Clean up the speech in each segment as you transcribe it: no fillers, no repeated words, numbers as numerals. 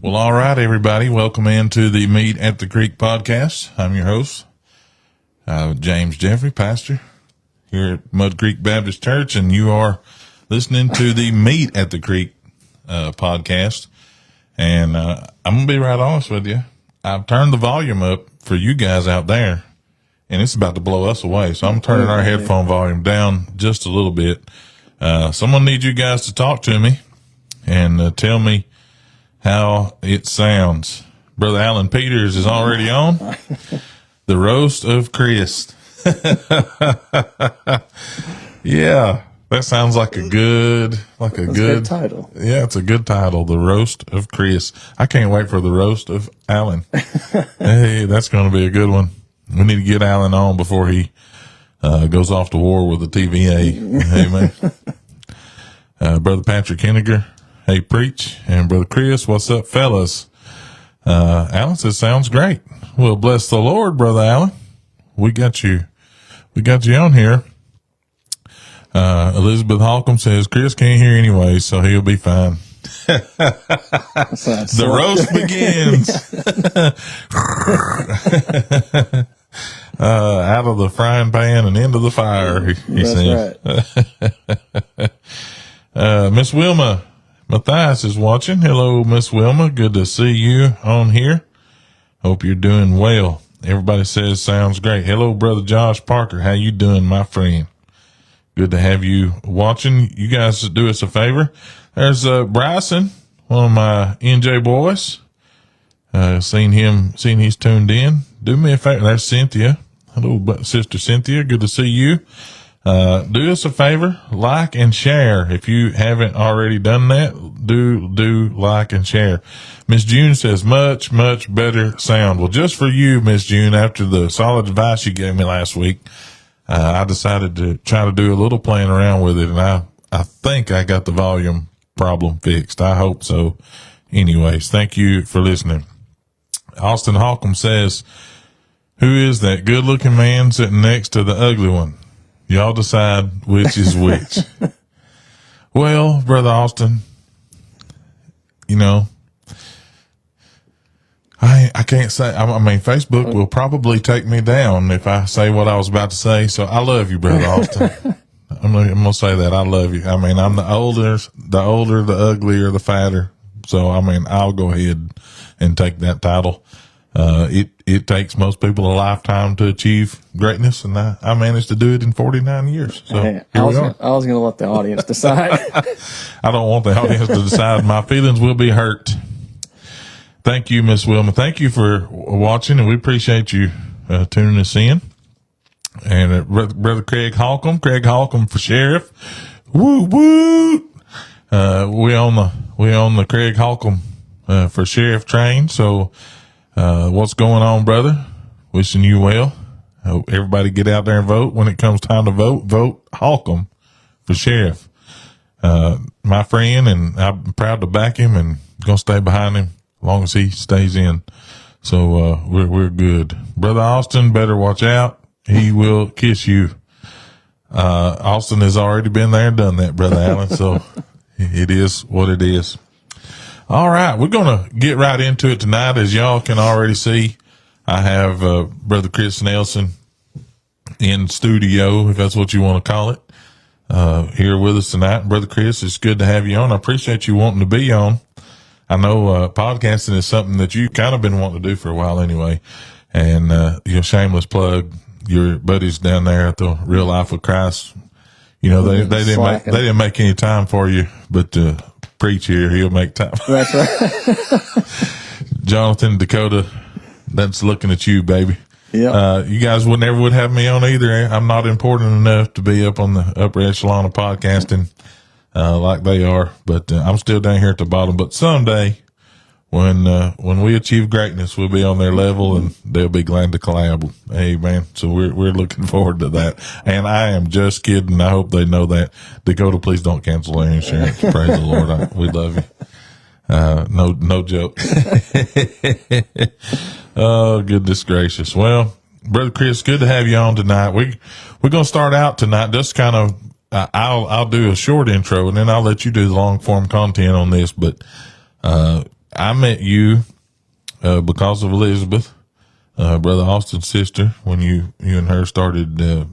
Well, all right, everybody. Welcome into the Meet at the Creek podcast. I'm your host, James Jeffrey, pastor here at Mud Creek Baptist Church, and you are listening to the Meet at the Creek podcast. And I'm going to be right honest with you. I've turned the volume up for you guys out there, and it's about to blow us away. So I'm turning our headphone volume down just a little bit. Someone needs you guys to talk to me and tell me how it sounds. Brother Alan Peters is already on. The Roast of Chris. Yeah, that sounds like a good title. Yeah, it's a good title. The Roast of Chris. I can't wait for the Roast of Alan. Hey, that's going to be a good one. We need to get Alan on before he goes off to war with the TVA. Amen. Brother Patrick Henniger. Hey, preach. And Brother Chris, what's up, fellas? Alan says, sounds great. Well, bless the Lord, Brother Alan. We got you on here. Elizabeth Holcomb says, Chris can't hear anyway, so he'll be fine. The roast begins. Out of the frying pan and into the fire, he says. Right. Miss Wilma Matthias is watching. Hello, Miss Wilma. Good to see you on here. Hope you're doing well. Everybody says sounds great. Hello, Brother Josh Parker. How you doing, my friend? Good to have you watching. You guys do us a favor. There's Bryson, one of my NJ boys. Seen he's tuned in. Do me a favor. There's Cynthia. Hello, Sister Cynthia. Good to see you. Do us a favor, like and share. If you haven't already done that, do like and share. Miss June says, much better sound. Well, just for you, Miss June, after the solid advice you gave me last week, I decided to try to do a little playing around with it, and I think I got the volume problem fixed. I hope so. Anyways, thank you for listening. Austin Holcomb says, who is that good looking man sitting next to the ugly one? Y'all decide which is which. Well, Brother Austin, I can't say, I mean, Facebook will probably take me down if I say what I was about to say. So I love you, Brother Austin. I'm going to say that. I love you. I mean, I'm the older, the uglier, the fatter. So, I mean, I'll go ahead and take that title. It takes most people a lifetime to achieve greatness, and I managed to do it in 49 years. So hey, I was going to let the audience decide. I don't want the audience to decide. My feelings will be hurt. Thank you, Miss Wilma. Thank you for watching, and we appreciate you tuning us in. And Brother Craig Holcomb for sheriff. Woo woo. We on the Craig Holcomb for sheriff train. So. What's going on, brother? Wishing you well. Hope everybody get out there and vote. When it comes time to vote Holcomb for sheriff. My friend, and I'm proud to back him and gonna stay behind him as long as he stays in. So, we're good. Brother Austin, better watch out. He will kiss you. Austin has already been there and done that, Brother Allen. So it is what it is. All right, we're going to get right into it tonight. As y'all can already see, I have Brother Chris Nelson in studio, if that's what you want to call it, here with us tonight. Brother Chris, it's good to have you on. I appreciate you wanting to be on. I know podcasting is something that you've kind of been wanting to do for a while anyway. And shameless plug, your buddies down there at the Real Life of Christ, they didn't make any time for you, but preach here, he'll make time. That's right. Jonathan, Dakota, that's looking at you, baby. Yeah. You guys would have me on either. I'm not important enough to be up on the upper echelon of podcasting, like they are, but I'm still down here at the bottom. But someday when we achieve greatness, we'll be on their level and they'll be glad to collab. Amen. So we're looking forward to that. And I am just kidding. I hope they know that. Dakota, please don't cancel their insurance. Praise the Lord. We love you. No joke. Oh, goodness gracious. Well, Brother Chris, good to have you on tonight. We're going to start out tonight. Just kind of, I'll do a short intro and then I'll let you do the long form content on this, but, I met you, because of Elizabeth, Brother Austin's sister, when you and her started,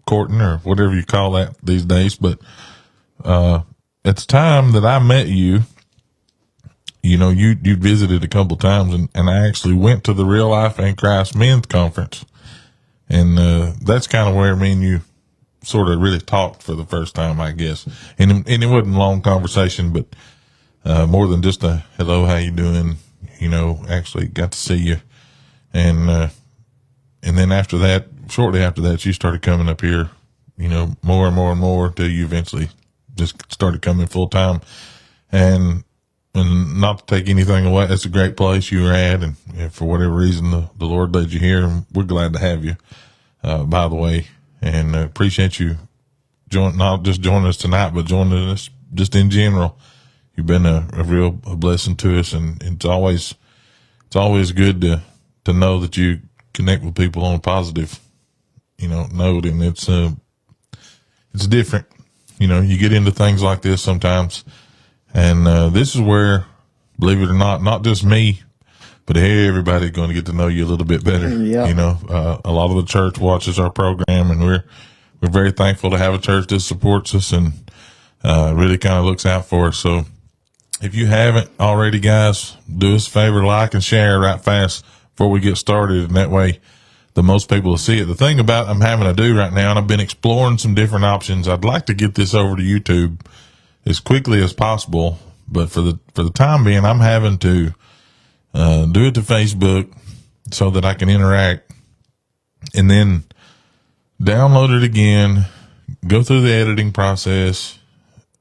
courting or whatever you call that these days. But, at the time that I met you, you visited a couple times, and I actually went to the Real Life and Christ Men's Conference. And, that's kind of where me and you sort of really talked for the first time, I guess. And it wasn't a long conversation, but, more than just a hello, how you doing? Actually got to see you. And then after that, shortly after that, you started coming up here, more and more and more till you eventually just started coming full time. And not to take anything away, it's a great place you were at. And for whatever reason, the Lord led you here, and we're glad to have you, by the way, and appreciate you not just joining us tonight, but joining us just in general. You've been a real blessing to us, and it's always good to know that you connect with people on a positive, note. And it's different. You get into things like this sometimes, and this is where, believe it or not just me, but everybody's going to get to know you a little bit better. Yeah. A lot of the church watches our program, and we're very thankful to have a church that supports us and really kind of looks out for us. So if you haven't already, guys, do us a favor, like and share right fast before we get started, and that way the most people will see it. The thing about I'm having to do right now, and I've been exploring some different options. I'd like to get this over to YouTube as quickly as possible, but for the time being, I'm having to do it to Facebook so that I can interact, and then download it again, go through the editing process,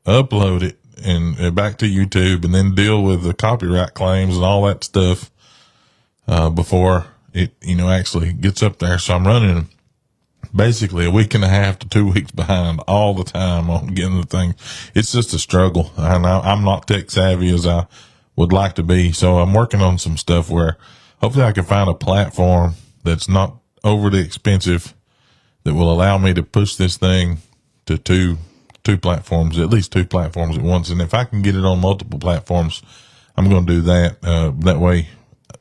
upload it, and back to YouTube, and then deal with the copyright claims and all that stuff before it actually gets up there. So I'm running basically a week and a half to 2 weeks behind all the time on getting the thing. It's just a struggle. I'm not tech savvy as I would like to be, so I'm working on some stuff where hopefully I can find a platform that's not overly expensive that will allow me to push this thing to two platforms, at least two platforms at once. And if I can get it on multiple platforms, I'm going to do that. That way,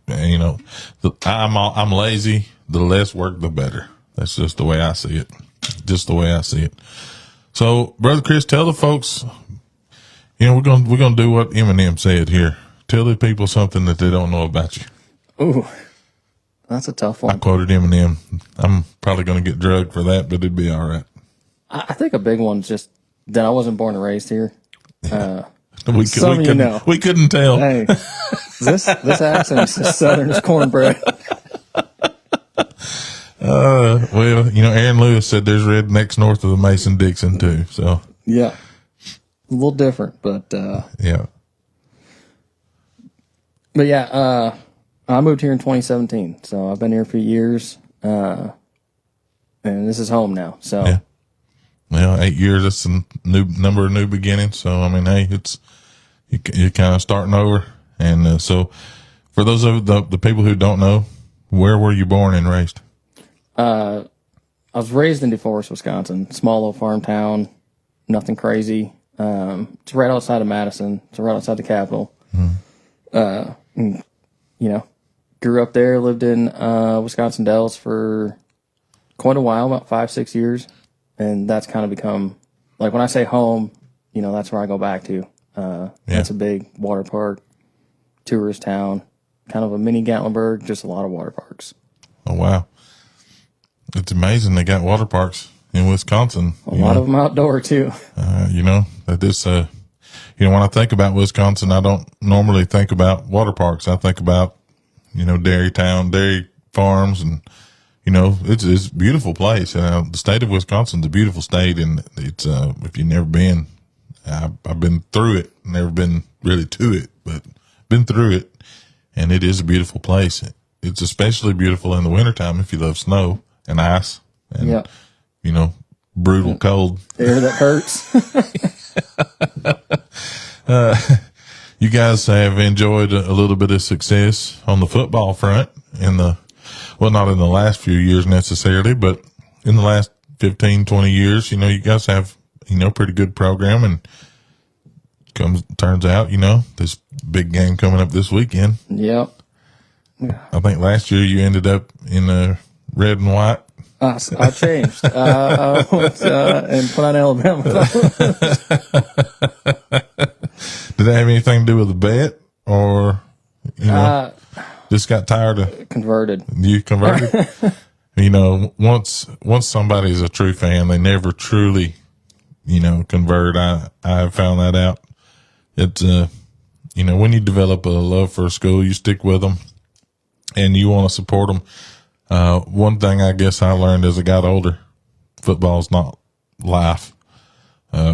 I'm lazy. The less work, the better. That's just the way I see it. So, Brother Chris, tell the folks, we're going to do what Eminem said here. Tell the people something that they don't know about you. Ooh, that's a tough one. I quoted Eminem. I'm probably going to get drugged for that, but it'd be all right. I think a big one's just that I wasn't born and raised here. We couldn't tell. Hey, this accent is as southern as cornbread. Aaron Lewis said there's rednecks north of the Mason-Dixon too. So yeah, a little different, but yeah. But yeah, I moved here in 2017, so I've been here for years, and this is home now. So. Yeah. Well, 8 years, that's a new number of new beginnings. So, I mean, hey, you're kind of starting over. And, so for those of the people who don't know, where were you born and raised? I was raised in DeForest, Wisconsin, small little farm town, nothing crazy. It's right outside of Madison. It's right outside the capital. Grew up there, lived in, Wisconsin Dells for quite a while, about 5-6 years. And that's kind of become, like, when I say home, that's where I go back to. That's a big water park, tourist town, kind of a mini Gatlinburg, just a lot of water parks. Oh, wow. It's amazing they got water parks in Wisconsin. A lot of them outdoor, too. That this, when I think about Wisconsin, I don't normally think about water parks. I think about, dairy town, dairy farms, and it's a beautiful place. The state of Wisconsin's a beautiful state, and it's if you've never been, I've been through it, never been really to it, but been through it, and it is a beautiful place. It's especially beautiful in the wintertime if you love snow and ice and brutal cold. Air that hurts. You guys have enjoyed a little bit of success on the football front not in the last few years necessarily, but in the last 15, 20 years, you guys have, pretty good program, and turns out, this big game coming up this weekend. Yep. I think last year you ended up in red and white. I changed. I went and put on Alabama. Did that have anything to do with the bet, or just got tired of Converted? You converted. Once somebody's a true fan, they never truly, convert. I have found that out. It's when you develop a love for a school, you stick with them, and you want to support them. One thing I guess I learned as I got older, football's not life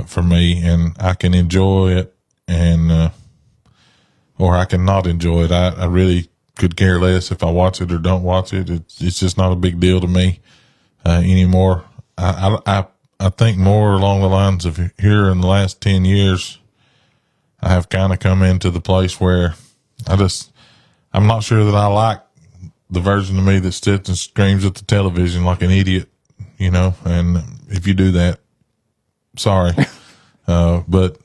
for me, and I can enjoy it, and or I can not enjoy it. I really could care less if I watch it or don't watch it. It's just not a big deal to me anymore. I think more along the lines of here in the last 10 years, I have kind of come into the place where I'm not sure that I like the version of me that sits and screams at the television like an idiot, and if you do that, sorry. But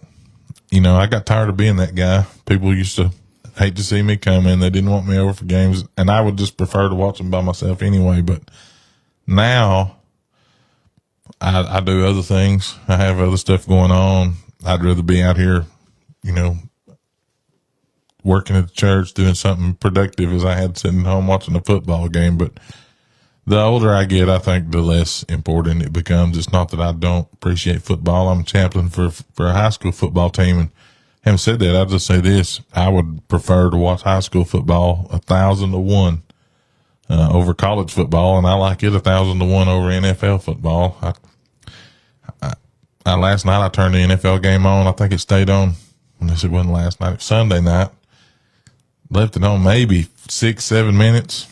I got tired of being that guy. People used to hate to see me coming. They didn't want me over for games, and I would just prefer to watch them by myself anyway. But now I do other things. I have other stuff going on. I'd rather be out here, working at the church, doing something productive as I had sitting home watching a football game. But the older I get, I think the less important it becomes. It's not that I don't appreciate football. I'm a chaplain for a high school football team, and having said that, I'll just say this. I would prefer to watch high school football 1,000 to 1 over college football, and I like it 1,000 to 1 over NFL football. Last night I turned the NFL game on. I think it stayed on, unless it wasn't last night, it was Sunday night. Left it on maybe 6-7 minutes.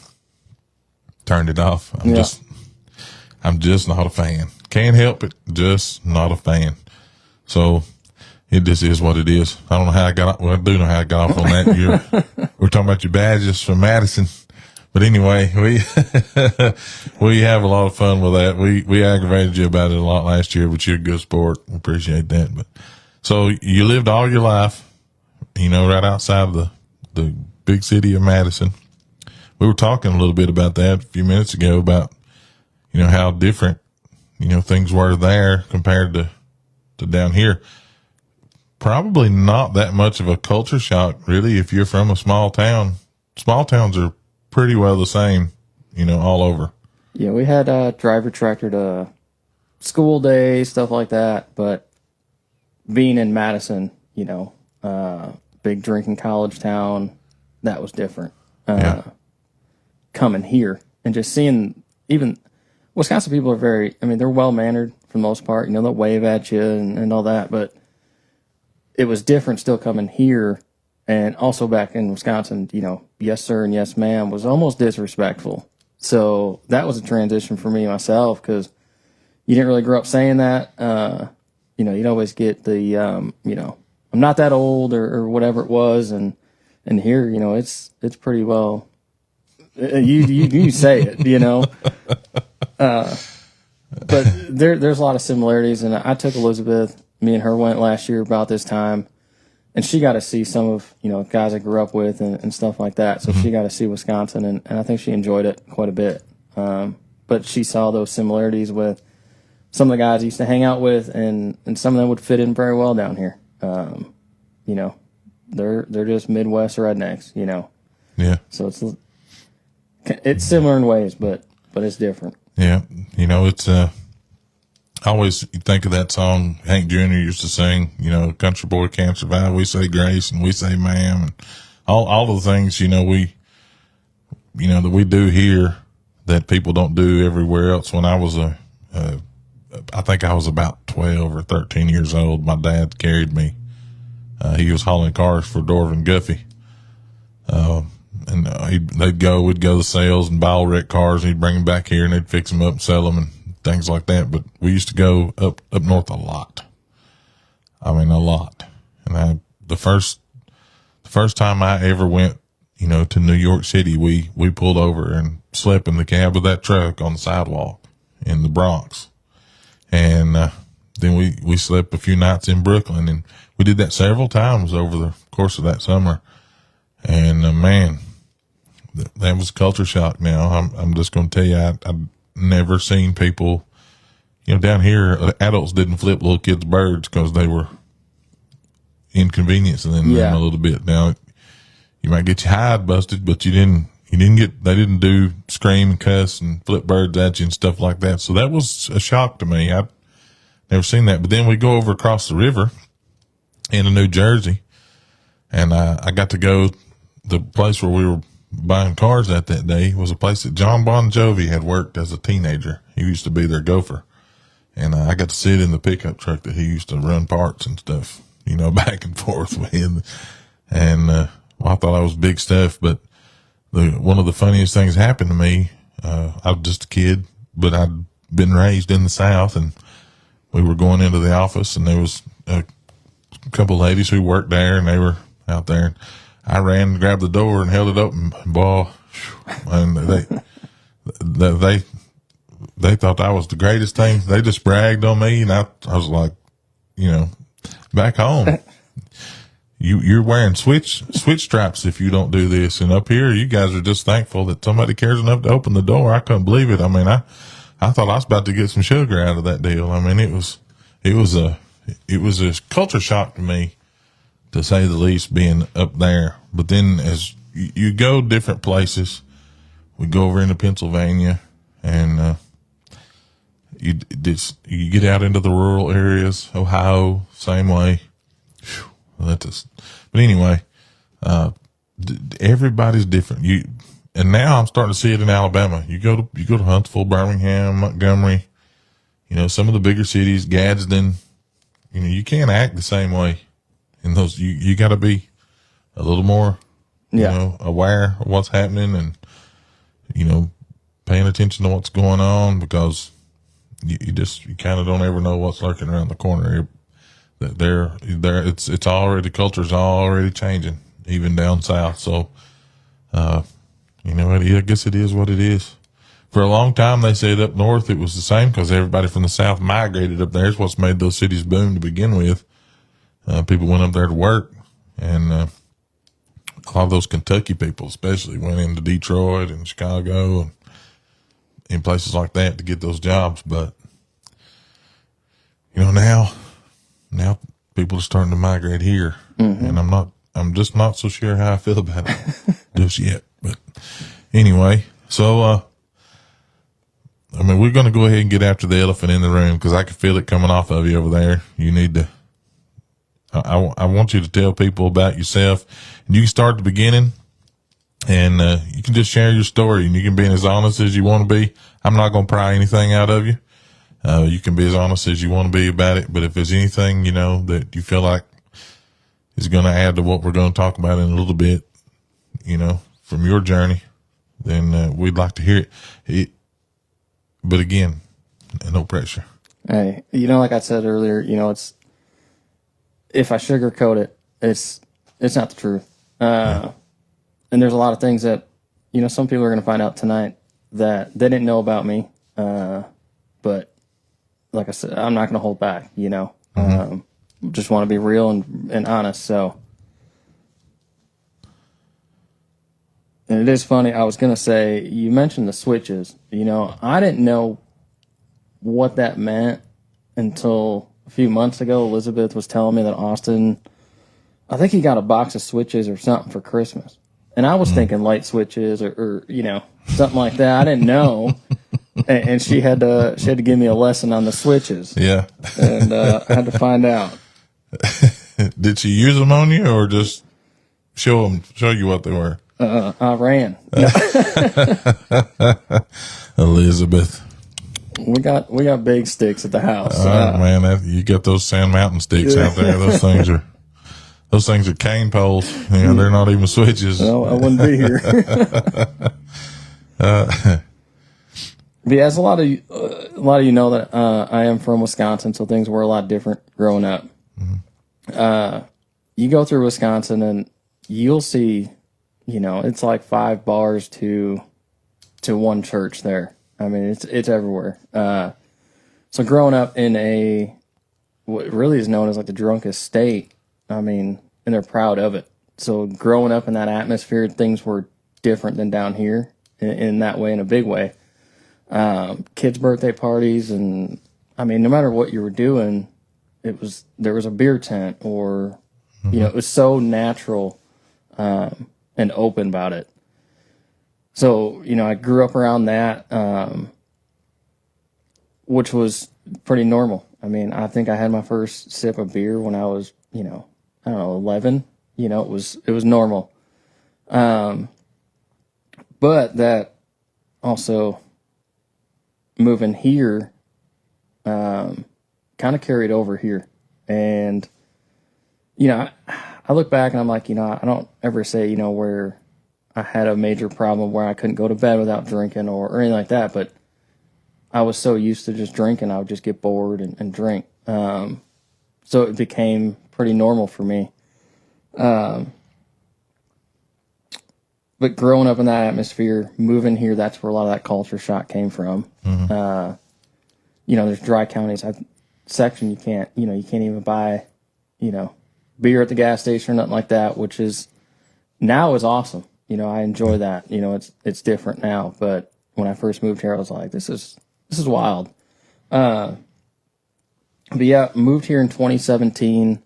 Turned it off. I'm just not a fan. Can't help it. Just not a fan. So it just is what it is. I don't know how I got off. Well, I do know how I got off on that. We're talking about your badges from Madison. But anyway, we have a lot of fun with that. We aggravated you about it a lot last year, but you're a good sport. We appreciate that. But so you lived all your life, right outside of the big city of Madison. We were talking a little bit about that a few minutes ago about, how different, things were there compared to down here. Probably not that much of a culture shock, really, if you're from a small town. Small towns are pretty well the same, all over. Yeah, we had driver tractor to school days, stuff like that. But being in Madison, big drinking college town, that was different. Coming here and just seeing, even Wisconsin people are they're well-mannered for the most part. They'll wave at you and all that. But it was different still coming here. And also back in Wisconsin, yes, sir, and yes, ma'am was almost disrespectful. So that was a transition for me myself, because you didn't really grow up saying that. You'd always get the, I'm not that old or whatever it was. And here, it's pretty well, you say it, but there's a lot of similarities. And I took Elizabeth, me and her went last year about this time. And she got to see some of, guys I grew up with and stuff like that. So she got to see Wisconsin, and I think she enjoyed it quite a bit. But she saw those similarities with some of the guys I used to hang out with, and some of them would fit in very well down here. They're just Midwest rednecks, Yeah. So it's similar in ways, but it's different. Yeah. It's I always think of that song Hank Jr. used to sing, country boy can't survive. We say grace and we say ma'am, and all the things, that we do here that people don't do everywhere else. When I was I think I was about 12 or 13 years old, my dad carried me. He was hauling cars for Dorvin Guffey. We'd go to sales and buy all wrecked cars, and he'd bring them back here and they'd fix them up and sell them and things like that. But we used to go up north a lot. A lot. And the first time I ever went, to New York City, we pulled over and slept in the cab of that truck on the sidewalk in the Bronx. And then we slept a few nights in Brooklyn, and we did that several times over the course of that summer. And man, that was a culture shock. Now I'm just going to tell you, I've never seen people, down here, adults didn't flip little kids' birds because they were inconveniencing them a little bit. Now you might get your hide busted, but they didn't do scream and cuss and flip birds at you and stuff like that. So that was a shock to me. I've never seen that. But then we go over across the river into New Jersey, and I got to go. The place where we were buying cars at that day was a place that John Bon Jovi had worked as a teenager. He used to be their gopher. And I got to sit in the pickup truck that he used to run parts and stuff, back and forth with. And I thought that was big stuff. But one of the funniest things happened to me, I was just a kid, but I'd been raised in the South, and we were going into the office, and there was a couple of ladies who worked there, and they were out there. And I ran and grabbed the door and held it open, boy, and they thought that was the greatest thing. They just bragged on me, and I was like, back home, you're wearing switch stripes if you don't do this. And up here, you guys are just thankful that somebody cares enough to open the door. I couldn't believe it. I mean, I thought I was about to get some sugar out of that deal. I mean, it was a culture shock to me, to say the least, being up there. But then as you go different places, we go over into Pennsylvania, and you get out into the rural areas. Ohio, same way. But anyway, everybody's different. And now I'm starting to see it in Alabama. You go to Huntsville, Birmingham, Montgomery, some of the bigger cities, Gadsden. You can't act the same way in those. You got to be a little more, aware of what's happening, and paying attention to what's going on, because you kind of don't ever know what's lurking around the corner. It's already, the culture's already changing, even down south. So, I guess it is what it is. For a long time, they said up north it was the same, because everybody from the south migrated up there. It's what's made those cities boom to begin with. People went up there to work, and a lot of those Kentucky people especially went into Detroit and Chicago and in places like that to get those jobs. But now people are starting to migrate here, and I'm just not so sure how I feel about it just yet. But anyway, so we're going to go ahead and get after the elephant in the room, because I can feel it coming off of you over there. You need to. I want you to tell people about yourself, and you can start at the beginning, and you can just share your story, and you can be as honest as you want to be. I'm not going to pry anything out of you. You can be as honest as you want to be about it, but if there's anything, that you feel like is going to add to what we're going to talk about in a little bit, from your journey, then we'd like to hear it. But again, no pressure. Hey, like I said earlier, it's, if I sugarcoat it, it's not the truth. And there's a lot of things that, some people are going to find out tonight that they didn't know about me. But like I said, I'm not going to hold back, just want to be real and honest. So, and it is funny. I was going to say, you mentioned the switches, I didn't know what that meant until a few months ago. Elizabeth was telling me that Austin, I think he got a box of switches or something for Christmas. And I was thinking light switches or something like that. I didn't know. And she had to give me a lesson on the switches. Yeah. And I had to find out. Did she use them on you, or just show you what they were? I ran. Elizabeth. We got big sticks at the house. Man, you got those Sand Mountain sticks out there. Those things are cane poles. They're not even switches. No, I wouldn't be here. But yeah, as a lot of you know that I am from Wisconsin, so things were a lot different growing up. Mm-hmm. You go through Wisconsin and you'll see, it's like 5 bars to one church there. I mean, it's everywhere. So growing up in a what really is known as like the drunkest state. I mean, and they're proud of it. So growing up in that atmosphere, things were different than down here in that way, in a big way. Kids' birthday parties, and I mean, no matter what you were doing, there was a beer tent, or it was so natural and open about it. So I grew up around that, which was pretty normal. I mean, I think I had my first sip of beer when I was, I don't know, 11. It was normal. But that also, moving here, kind of carried over here. And, I look back and I'm like, I don't ever say, where I had a major problem where I couldn't go to bed without drinking or anything like that. But I was so used to just drinking, I would just get bored and drink. So it became pretty normal for me. But growing up in that atmosphere, moving here, that's where a lot of that culture shock came from. There's dry counties section you can't even buy, beer at the gas station or nothing like that, which is now is awesome. I enjoy that. It's different now, but when I first moved here, I was like, this is wild. But yeah, moved here in 2017.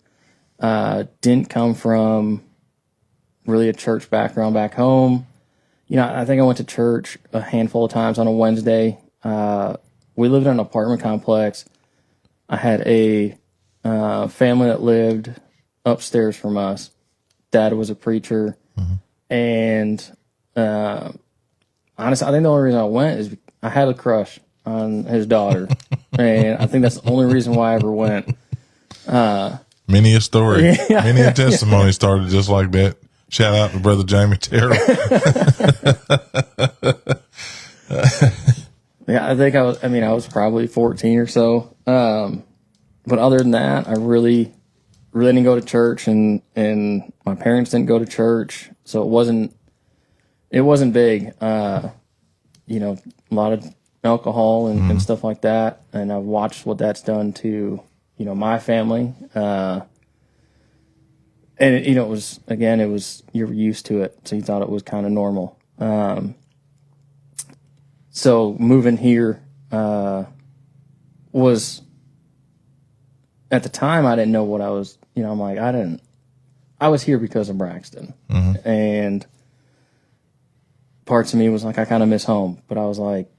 Didn't come from really a church background back home. I think I went to church a handful of times on a Wednesday. We lived in an apartment complex. I had a family that lived upstairs from us. Dad was a preacher. And honestly, I think the only reason I went is I had a crush on his daughter. And I think that's the only reason why I ever went. Many a story, many a testimony started just like that. Shout out to Brother Jamie Terrell. Yeah, I think I was probably 14 or so. But other than that, I really didn't go to church, and my parents didn't go to church. So it wasn't big. A lot of alcohol and stuff like that. And I've watched what that's done to, my family. And it was you're used to it. So you thought it was kind of normal. So moving here, was, at the time, I didn't know what I was, I'm like, I was here because of Braxton. And parts of me was like, I kind of miss home, but I was like,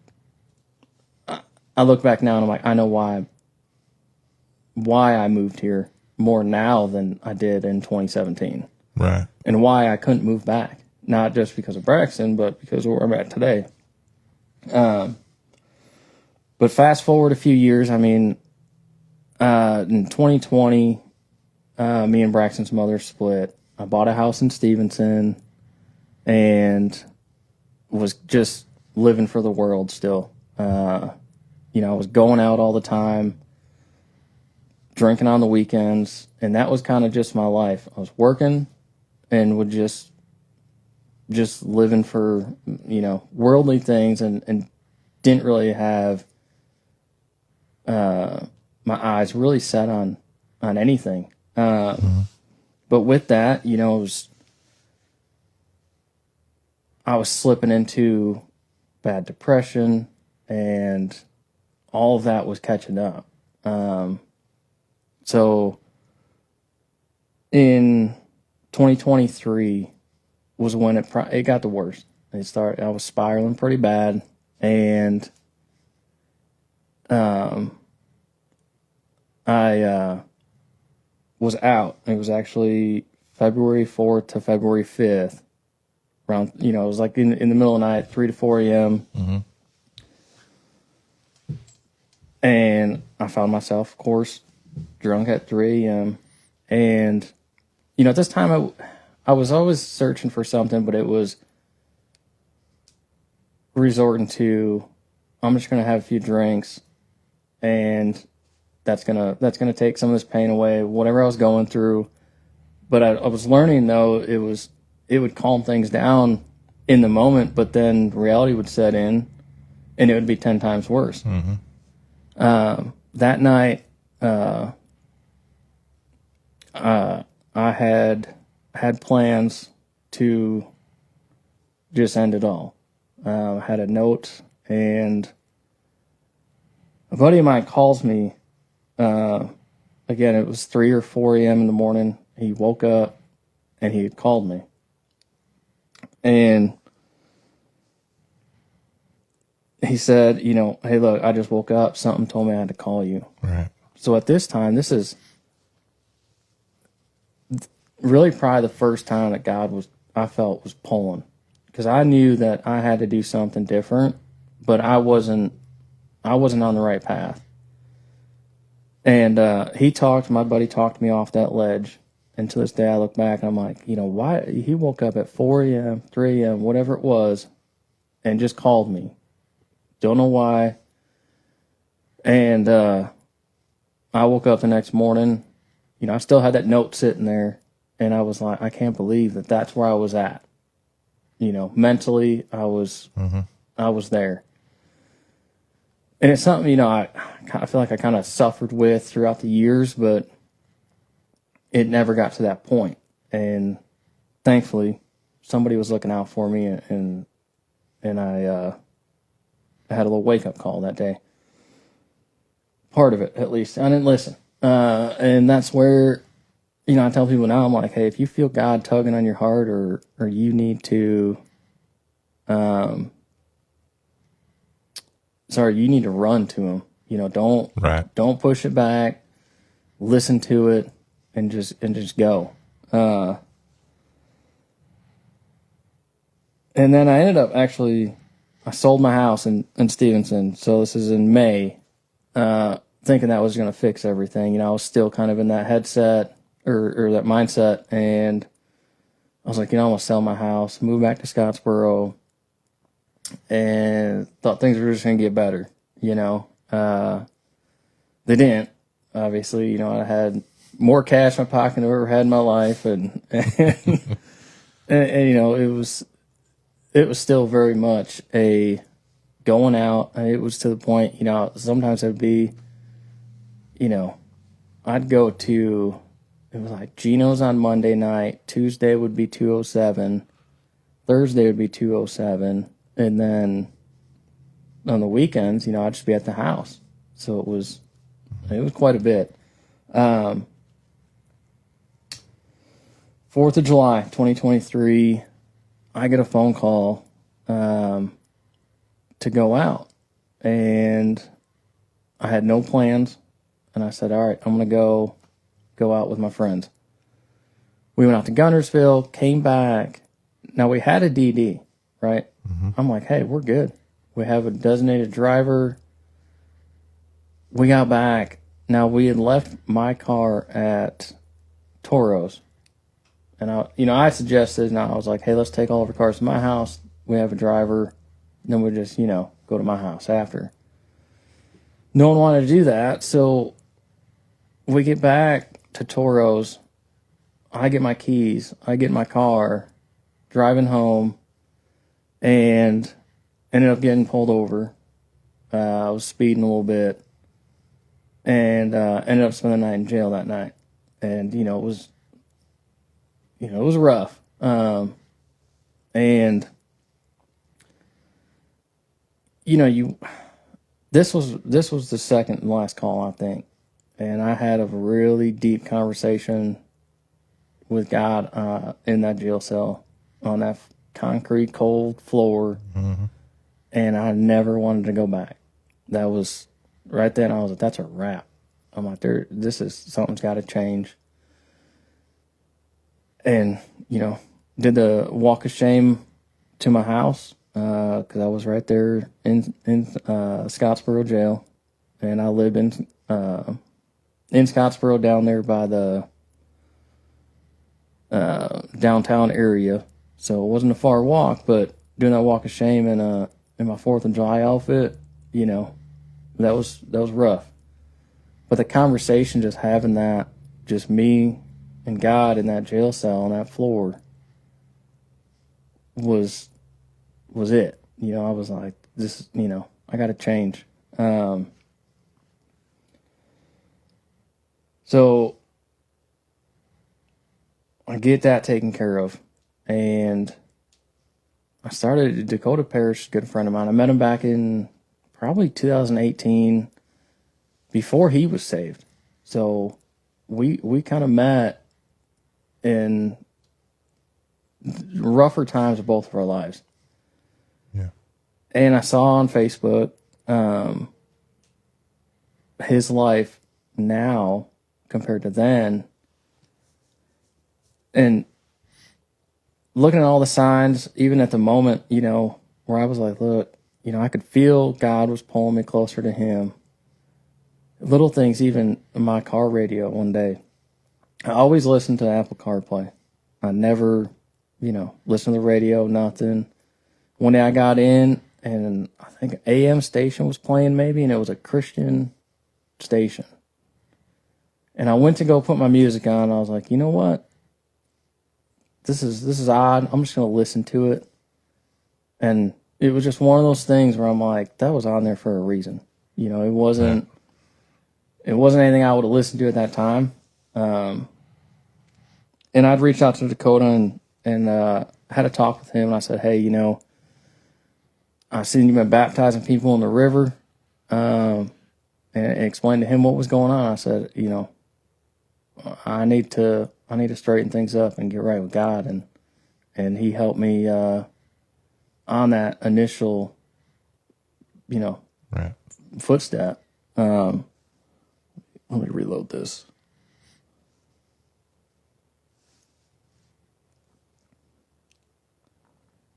I look back now and I'm like, I know why I moved here more now than I did in 2017. Right. And why I couldn't move back. Not just because of Braxton, but because of where I'm at today. But fast forward a few years, in 2020, me and Braxton's mother split. I bought a house in Stevenson and was just living for the world still. I was going out all the time, drinking on the weekends, and that was kind of just my life. I was working and would just living for, worldly things, and didn't really have my eyes really set on anything. But with that, I was slipping into bad depression, and all of that was catching up. So in 2023 was when it got the worst. I was spiraling pretty bad, and I was out. It was actually February 4th to February 5th. Around, it was like in the middle of the night, 3 to 4 a.m. And I found myself, of course, drunk at 3 a.m. And, at this time, I was always searching for something, but it was resorting to, I'm just going to have a few drinks, and that's gonna take some of this pain away, whatever I was going through. But I was learning, though, it would calm things down in the moment, but then reality would set in, and it would be 10 times worse. That night, I had plans to just end it all. I had a note, and a buddy of mine calls me. Again, it was 3 or 4 a.m. in the morning. He woke up and he had called me. And he said, hey, look, I just woke up. Something told me I had to call you. Right. So at this time, this is really probably the first time that I felt was pulling. Because I knew that I had to do something different, but I wasn't on the right path. And my buddy talked me off that ledge. And to this day, I look back and I'm like, why? He woke up at 4 a.m., 3 a.m., whatever it was, and just called me. Don't know why. And I woke up the next morning. I still had that note sitting there. And I was like, I can't believe that that's where I was at. Mentally, I was there. And it's something, I feel like I kind of suffered with throughout the years, but it never got to that point. And thankfully, somebody was looking out for me, and I had a little wake-up call that day. Part of it, at least. I didn't listen. And that's where, I tell people now, I'm like, hey, if you feel God tugging on your heart, or you need to, you need to run to him. Don't push it back. Listen to it, and just go. And then I ended up I sold my house in Stevenson. So this is in May, thinking that was going to fix everything. I was still kind of in that headset or that mindset. And I was like, I'm going to sell my house, move back to Scottsboro, and thought things were just going to get better. They didn't. Obviously, I had more cash in my pocket than I've ever had in my life. And it was still very much a going out. It was to the point, sometimes it'd be, I'd go to, it was like Gino's on Monday night, Tuesday would be 207, Thursday would be 207, and then on the weekends, I'd just be at the house. So it was quite a bit. 4th of July, 2023, I get a phone call to go out, and I had no plans, and I said, all right, I'm going to go out with my friends. We went out to Gunnersville, came back. Now, we had a DD, right? Mm-hmm. I'm like, hey, we're good. We have a designated driver. We got back. Now, we had left my car at Toro's. And I suggested, and I was like, hey, let's take all of our cars to my house. We have a driver. Then we just, go to my house after. No one wanted to do that. So we get back to Toro's. I get my keys. I get my car, driving home, and ended up getting pulled over. I was speeding a little bit, and ended up spending the night in jail that night. And, it was rough. And this was the second and last call, I think. And I had a really deep conversation with God in that jail cell on that concrete cold floor. Mm-hmm. And I never wanted to go back. That was right then. I was like, that's a wrap. I'm like, something's got to change. And, did the walk of shame to my house, because I was right there in Scottsboro jail. And I lived in Scottsboro, down there by the downtown area. So it wasn't a far walk, but doing that walk of shame in my 4th of July outfit, that was rough. But the conversation, just having that, just me and God in that jail cell on that floor, was it. I was like, this, I got to change. So I get that taken care of. And I started Dakota Parrish, a good friend of mine. I met him back in probably 2018, before he was saved. So we kind of met in rougher times of both of our lives. Yeah. And I saw on Facebook his life now compared to then. And looking at all the signs, even at the moment, you know, where I was like, look, you know, I could feel God was pulling me closer to him. Little things, even in my car radio one day. I always listened to Apple CarPlay. I never, you know, listened to the radio, nothing. One day I got in, and I think an AM station was playing maybe, and it was a Christian station. And I went to go put my music on, and I was like, you know what? This is odd. I'm just going to listen to it. And it was just one of those things where I'm like, that was on there for a reason. You know, it wasn't anything I would have listened to at that time. And I'd reached out to Dakota and had a talk with him. And I said, hey, you know, I've seen you been baptizing people in the river, and explained to him what was going on. I said, you know, I need to straighten things up and get right with God. And he helped me on that initial, you know, Right. footstep. Let me reload this.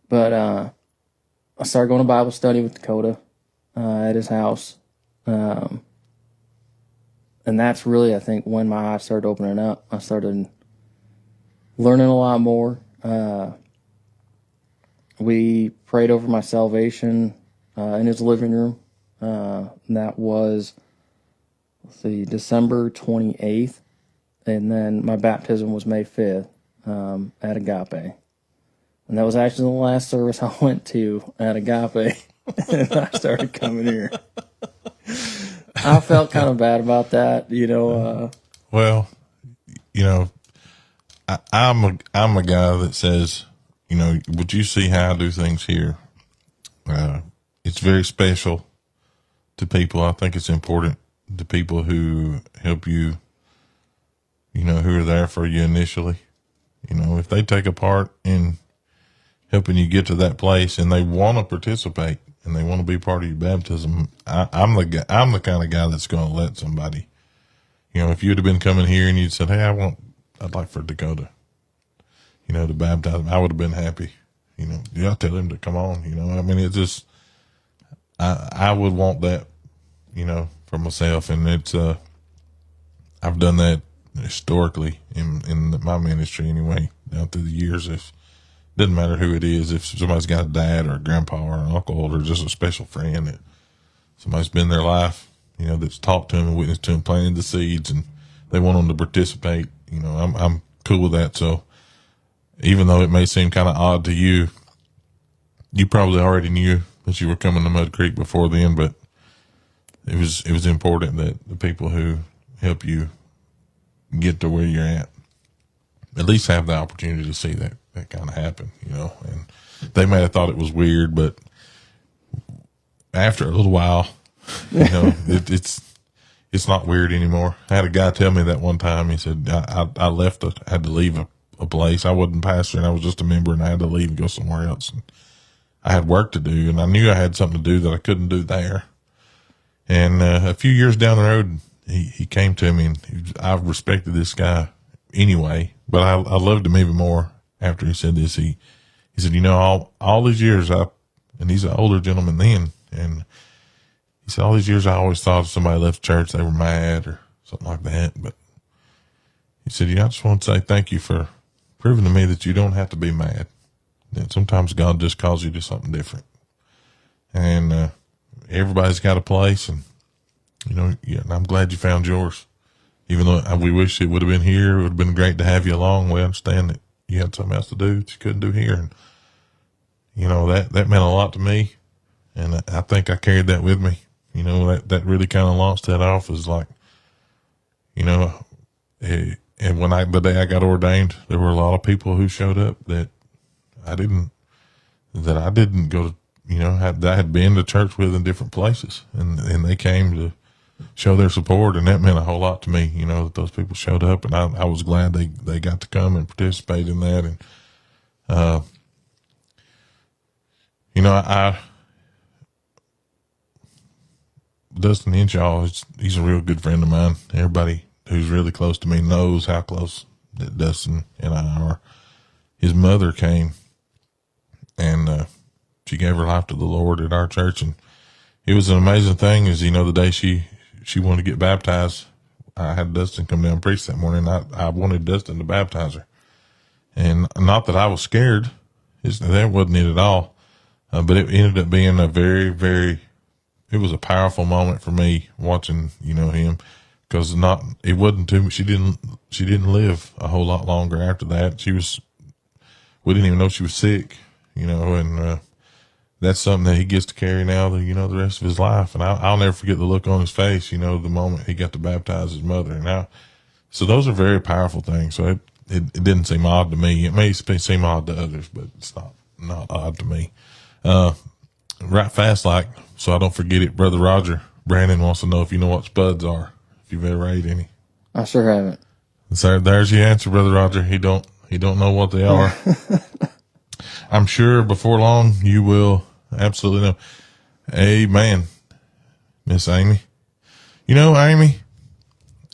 But I started going to Bible study with Dakota at his house. And that's really, I think, when my eyes started opening up. I started learning a lot more. We prayed over my salvation in his living room. And that was, December 28th. And then my baptism was May 5th at Agape. And that was actually the last service I went to at Agape. And I started coming here. I felt kind of bad about that, you know. Well, you know, I'm a guy that says, you know, would you see how I do things here? It's very special to people. I think it's important to people who help you, you know, who are there for you initially. You know, if they take a part in helping you get to that place and they want to participate and they want to be part of your baptism, I'm the kind of guy that's going to let somebody, you know, if you'd have been coming here and you'd said, hey, I'd like for Dakota, you know, to baptize him, I would have been happy. You know, I'll tell him to come on, you know. I mean, it's just, I would want that, you know, for myself. And it's, I've done that historically in my ministry anyway, down through the years. If doesn't matter who it is, if somebody's got a dad or a grandpa or an uncle or just a special friend that somebody's been in their life, you know, that's talked to them and witnessed to them, planted the seeds, and they want them to participate, you know, I'm cool with that. So even though it may seem kind of odd to you, you probably already knew that you were coming to Mud Creek before then, but it was important that the people who help you get to where you're at least have the opportunity to see that kind of happen, you know. And they may have thought it was weird, but after a little while, you know, it's not weird anymore. I had a guy tell me that one time. He said, I left, had to leave a place. I wasn't pastoring. I was just a member, and I had to leave and go somewhere else. And I had work to do, and I knew I had something to do that I couldn't do there. And a few years down the road, he came to me, and I respected this guy anyway, but I loved him even more after he said this. He said, you know, all these years, and he's an older gentleman then, and he said, all these years I always thought if somebody left church, they were mad or something like that. But he said, I just want to say thank you for proving to me that you don't have to be mad. That sometimes God just calls you to something different. And everybody's got a place, and, you know, and I'm glad you found yours. Even though we wish it would have been here, it would have been great to have you along. We understand that you had something else to do that you couldn't do here. And, you know, that meant a lot to me. And I think I carried that with me. You know, that really kind of launched that off as like, you know, and the day I got ordained, there were a lot of people who showed up that I didn't go to, I had been to church with in different places, and they came to show their support, and that meant a whole lot to me, that those people showed up, and I was glad they got to come and participate in that. And, Dustin Henshaw, he's a real good friend of mine. Everybody who's really close to me knows how close that Dustin and I are. His mother came, and she gave her life to the Lord at our church, and it was an amazing thing. Is the day she wanted to get baptized, I had Dustin come down and preach that morning. I wanted Dustin to baptize her, and not that I was scared. That wasn't it at all. But it ended up being a very, very, it was a powerful moment for me watching, him, because it wasn't too much. She didn't live a whole lot longer after that. We didn't even know she was sick, and that's something that he gets to carry now, the rest of his life. And I'll never forget the look on his face, the moment he got to baptize his mother. And so those are very powerful things. So it didn't seem odd to me. It may seem odd to others, but it's not odd to me. Right fast, so I don't forget it. Brother Roger Brandon wants to know if you know what spuds are, if you've ever ate any. I sure haven't. So there's your answer, Brother Roger. He don't know what they are. I'm sure before long you will absolutely know. Amen, Miss Amy. Amy,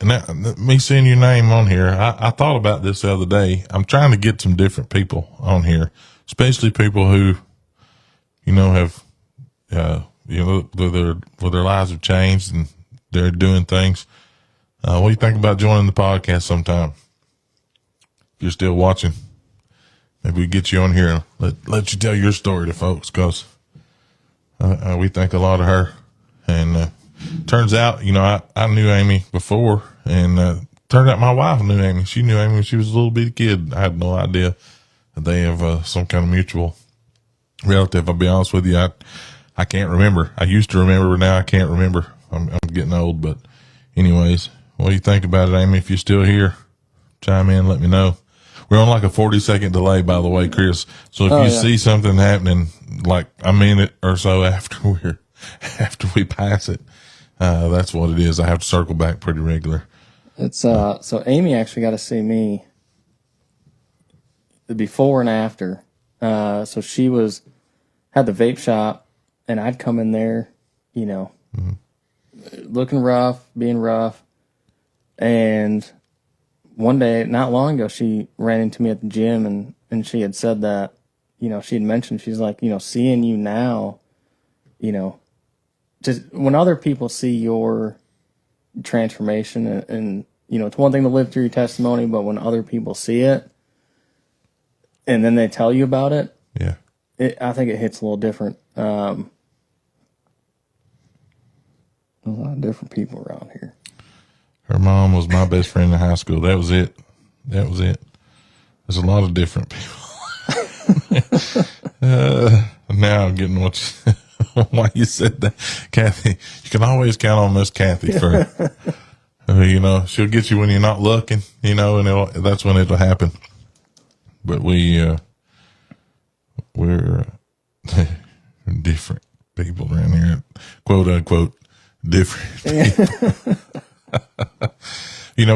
and me seeing your name on here, I thought about this the other day. I'm trying to get some different people on here, especially people who, have, where their lives have changed and they're doing things. What do you think about joining the podcast sometime? If you're still watching, maybe we get you on here and let you tell your story to folks, because we think a lot of her. And turns out, I knew Amy before, and turned out my wife knew Amy. She knew Amy when she was a little bitty kid. I had no idea that they have some kind of mutual relative. I'll be honest with you, I can't remember. I used to remember, but now I can't remember. I'm getting old. But anyways, what do you think about it, Amy? If you're still here, chime in, let me know. We're on like a 40-second delay, by the way, Chris. So if you see something happening like a minute or so after we pass it, that's what it is. I have to circle back pretty regular. It's so Amy actually got to see me the before and after. So she had the vape shop, and I'd come in there, looking rough, being rough. And one day, not long ago, she ran into me at the gym, and she had said that, she had mentioned, she's like, seeing you now, just when other people see your transformation, and it's one thing to live through your testimony, but when other people see it and then they tell you about it, yeah, I think it hits a little different. A lot of different people around here. Her mom was my best friend in high school. That was it. There's a lot of different people. Now I'm getting why you said that. Kathy, you can always count on Miss Kathy for, she'll get you when you're not looking, and that's when it'll happen. But we're different people around here, quote unquote, different people.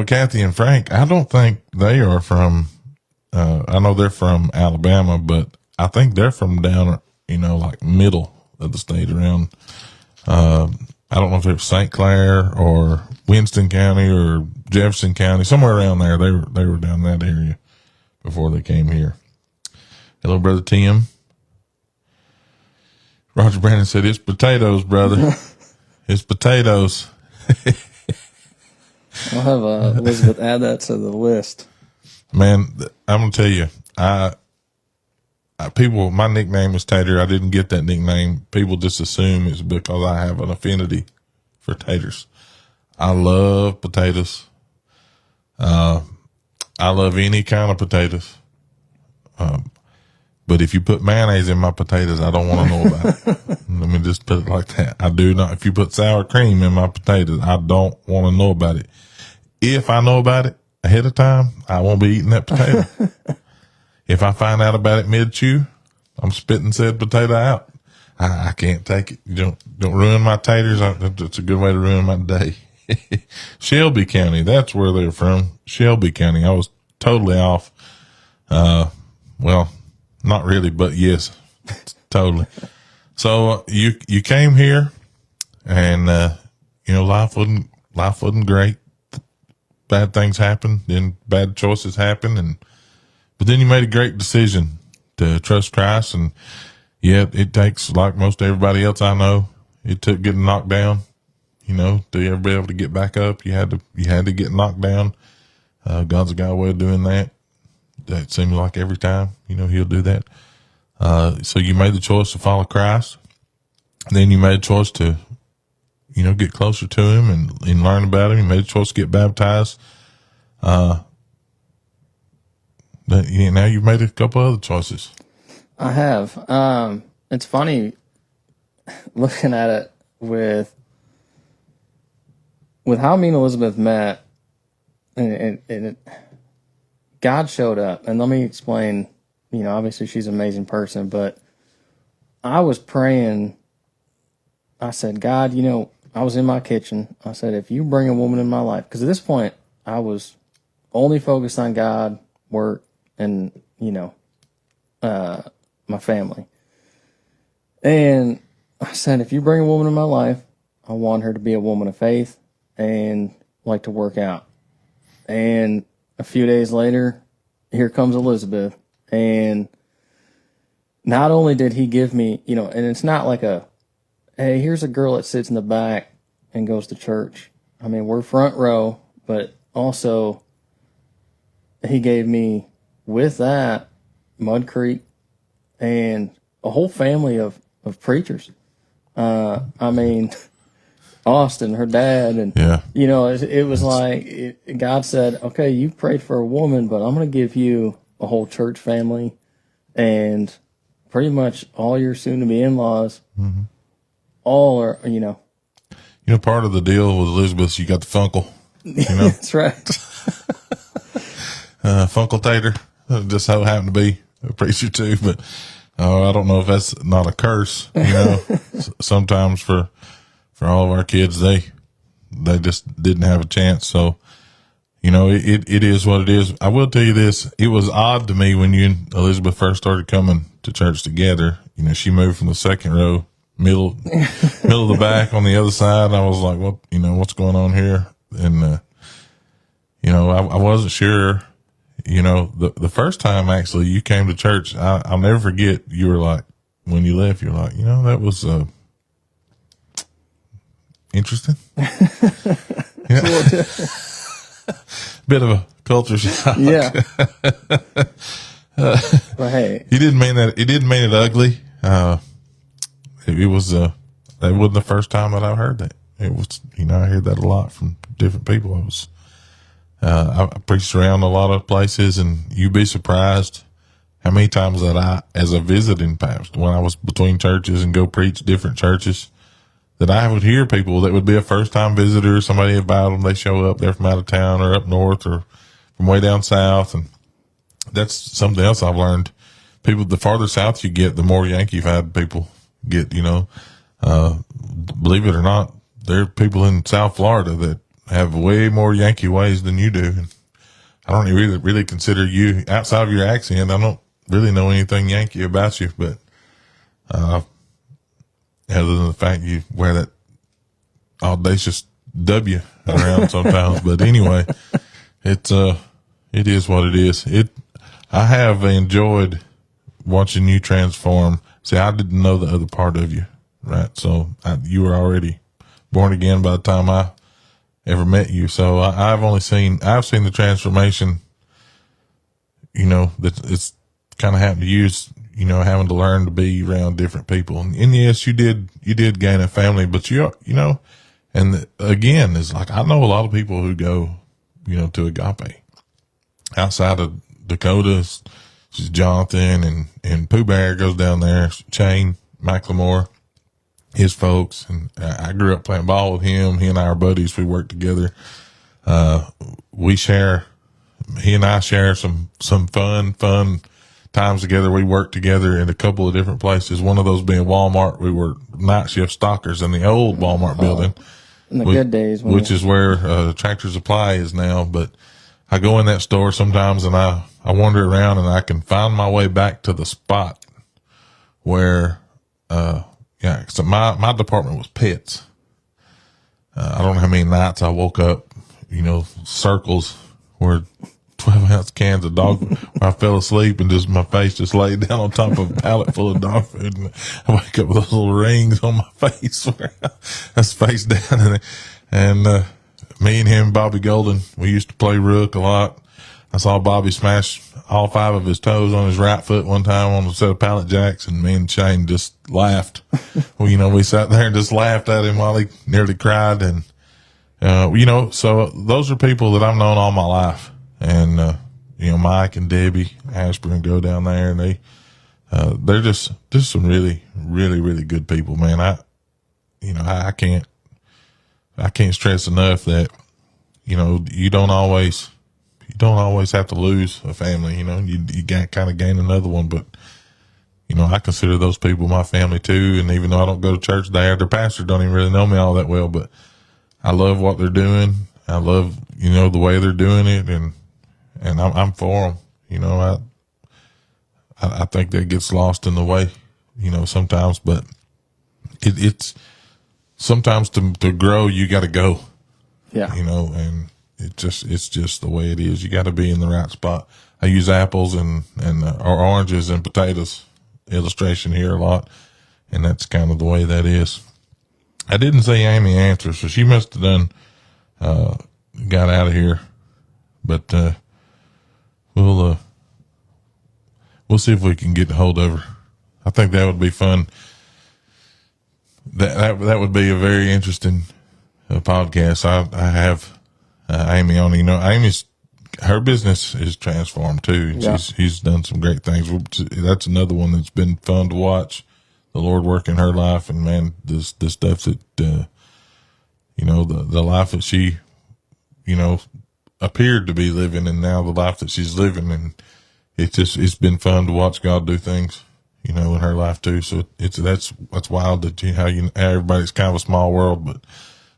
Kathy and Frank, I don't think they are from, I know they're from Alabama, but I think they're from down, like middle of the state around, I don't know if it was St. Clair or Winston County or Jefferson County, somewhere around there. They were down that area before they came here. Hello, Brother Tim. Roger Brandon said, "It's potatoes, brother." It's potatoes. I'll have Elizabeth add that to the list. Man, I'm gonna tell you, people, my nickname is Tater. I didn't get that nickname. People just assume it's because I have an affinity for taters. I love potatoes. I love any kind of potatoes. But if you put mayonnaise in my potatoes, I don't want to know about it. Let me just put it like that. I do not. If you put sour cream in my potatoes, I don't want to know about it. If I know about it, ahead of time, I won't be eating that potato. If I find out about it mid-chew, I'm spitting said potato out. I can't take it. You don't ruin my taters. It's a good way to ruin my day. Shelby County, that's where they're from. Shelby County. I was totally off. Well, not really, but yes, totally. So you came here, and life wasn't great. Bad things happen, then bad choices happen, but then you made a great decision to trust Christ. And yeah, it takes, like most everybody else I know, it took getting knocked down, to ever be able to get back up. You had to get knocked down. God's got a way of doing that. That seems like every time, he'll do that. So you made the choice to follow Christ. Then you made a choice to, get closer to him and learn about him. You made a choice to get baptized. Now you've made a couple other choices. I have. It's funny looking at it with how me and Elizabeth met, and God showed up. And let me explain, obviously she's an amazing person, but I was praying. I said, God, I was in my kitchen. I said, if you bring a woman in my life, because at this point I was only focused on God, work, and, my family. And I said, if you bring a woman in my life, I want her to be a woman of faith and like to work out. And a few days later, here comes Elizabeth. And not only did he give me, and it's not like hey, here's a girl that sits in the back and goes to church. I mean, we're front row, but also he gave me, with that, Mud Creek and a whole family of preachers. I mean, Austin, her dad, and, Yeah. it was like God said, okay, you prayed for a woman, but I'm going to give you a whole church family and pretty much all your soon-to-be in-laws. Mm-hmm. All are, part of the deal with Elizabeth, you got the Funkle. That's right. Funkle Tater, just so happened to be a preacher too, but I don't know if that's not a curse. Sometimes for all of our kids, they just didn't have a chance. So, it is what it is. I will tell you this: it was odd to me when you and Elizabeth first started coming to church together. She moved from the second row, middle of the back on the other side. I was like, what, what's going on here? And, I wasn't sure, the first time actually you came to church, I'll never forget. You were like, when you left, you're like, that was, interesting. Bit of a culture shock. Yeah. But hey, he didn't mean that. He didn't mean it ugly. It was, that wasn't the first time that I heard that. It was, I heard that a lot from different people. It was, I preached around a lot of places, and you'd be surprised how many times that I, as a visiting pastor, when I was between churches and go preach different churches, that I would hear people that would be a first time visitor, somebody about them, they show up, they're from out of town or up north or from way down south. And that's something else I've learned. People, the farther south you get, the more Yankee-fied people get, believe it or not, there are people in South Florida that have way more Yankee ways than you do. And I don't really consider you, outside of your accent, I don't really know anything Yankee about you, but, other than the fact you wear that audacious W around sometimes. But anyway, it is what it is. I have enjoyed watching you transform. See, I didn't know the other part of you, right? So you were already born again by the time I ever met you. So I've seen the transformation, that it's kind of happened to you, having to learn to be around different people. And yes, you did gain a family, but and again, it's like, I know a lot of people who go, to Agape outside of Dakota. It's Jonathan and Pooh Bear goes down there, Shane McLemore, his folks. And I grew up playing ball with him. He and I are buddies. We work together. We share he and I share some fun times together. We worked together in a couple of different places. One of those being Walmart. We were night shift stockers in the old Walmart building. In the good days. Which is where Tractor Supply is now. But I go in that store sometimes and I wander around and I can find my way back to the spot where, so my department was pets. I don't know how many nights I woke up, circles where 12-ounce cans of dog, where I fell asleep and just my face just laid down on top of a pallet full of dog food. And I wake up with those little rings on my face where I was face down. And me and him, Bobby Golden, we used to play rook a lot. I saw Bobby smash all 5 of his toes on his right foot one time on a set of pallet jacks, and me and Shane just laughed. Well, we sat there and just laughed at him while he nearly cried. And, so those are people that I've known all my life. And, Mike and Debbie Ashburn go down there, and they're just some really, really, really good people, man. I can't stress enough that, you don't always have to lose a family, you kind of gain another one. But, I consider those people my family too. And even though I don't go to church there, their pastor don't even really know me all that well, but I love what they're doing. I love, the way they're doing it. And I'm for them. I think that gets lost in the way, sometimes, but it's sometimes to grow, you got to go, and it's just the way it is. You got to be in the right spot. I use apples and or oranges and potatoes illustration here a lot. And that's kind of the way that is. I didn't say Amy answer, so she must have done, got out of here, but, we'll see if we can get a hold of her. I think that would be fun. That would be a very interesting podcast. I have Amy on. Amy's her business is transformed too. And she's done some great things. That's another one that's been fun to watch. The Lord work in her life, and man, the stuff that the life that she appeared to be living, and now the life that she's living, and it's been fun to watch God do things, in her life too. So that's wild that how everybody's kind of a small world. But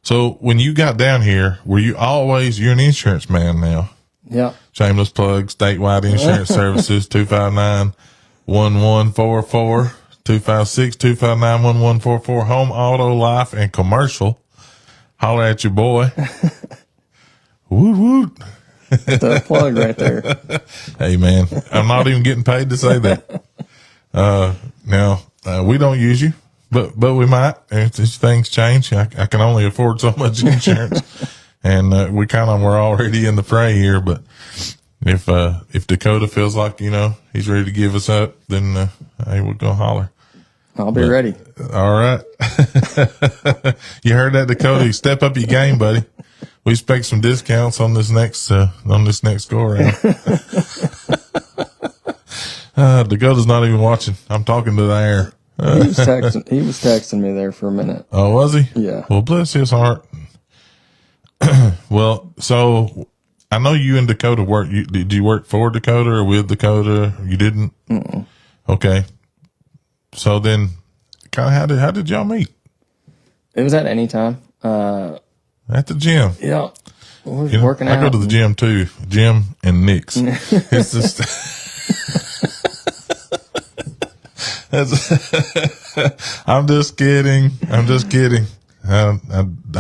so when you got down here, were you always, you're an insurance man now? Yeah. Shameless plug, Statewide Insurance Services, 259-1144, 256-259-1144, home, auto, life, and commercial. Holler at your boy. Woot woot. The plug right there. Hey man, I'm not even getting paid to say that. Now, we don't use you, but we might. If things change, I can only afford so much insurance. And, we're already in the fray here, but if Dakota feels like, he's ready to give us up, then, hey, we're going to holler. I'll be ready. All right. You heard that, Dakota? Step up your game, buddy. We expect some discounts on this next go around. Dakota's not even watching. I'm talking to the air. He was texting me there for a minute. Oh, was he? Yeah. Well, bless his heart. Well, so I know you and Dakota work. Did you work for Dakota or with Dakota? You didn't? Mm-mm. Okay. So then, kind of how did y'all meet? It was at any time. At the gym. Yeah. We were working out. I go to the gym too. Gym and Nick's. It's just. I'm just kidding. I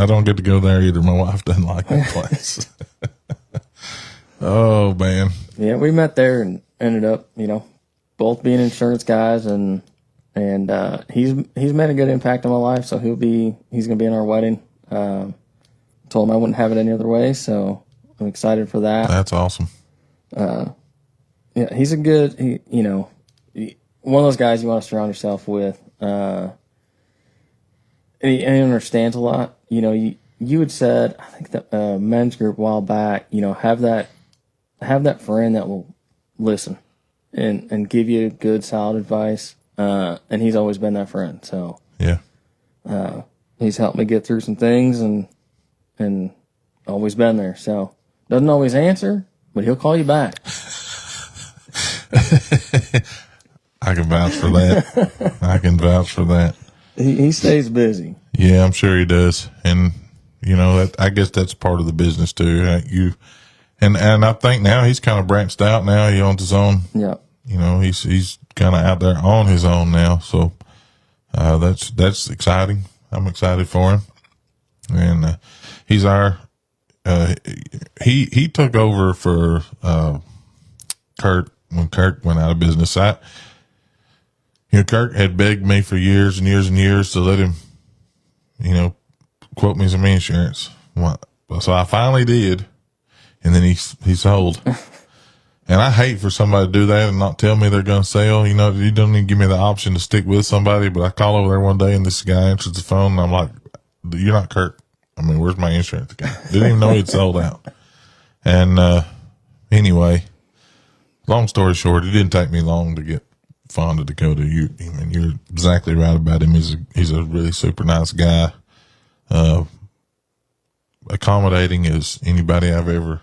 don't get to go there either. My wife doesn't like that place. Oh man. Yeah, we met there and ended up, both being insurance guys, and he's made a good impact on my life. So he's gonna be in our wedding. Told him I wouldn't have it any other way, so I'm excited for that. That's awesome. Yeah, he's a good, one of those guys you want to surround yourself with. And he understands a lot. You had said, I think that men's group a while back, have that friend that will listen and give you good, solid advice. And he's always been that friend. So yeah, he's helped me get through some things and always been there. So doesn't always answer, but he'll call you back. I can vouch for that. I can vouch for that. He stays busy. Yeah, I'm sure he does. And, you know, I guess that's part of the business too. And I think now he's kind of branched out now. He owns his own. Yeah. You know, he's kind of out there on his own now. So, that's exciting. I'm excited for him. And, he's he took over for, Kurt when Kurt went out of business. Kurt had begged me for years and years and years to let him, quote me some insurance. So I finally did. And then he sold. And I hate for somebody to do that and not tell me they're going to sell. You know, you don't even give me the option to stick with somebody. But I call over there one day and this guy answers the phone and I'm like, you're not Kurt. I mean, where's my insurance guy? Didn't even know he'd sold out. And, anyway, long story short, it didn't take me long to get fond of Dakota. You're exactly right about him. He's a really super nice guy. Accommodating as anybody I've ever,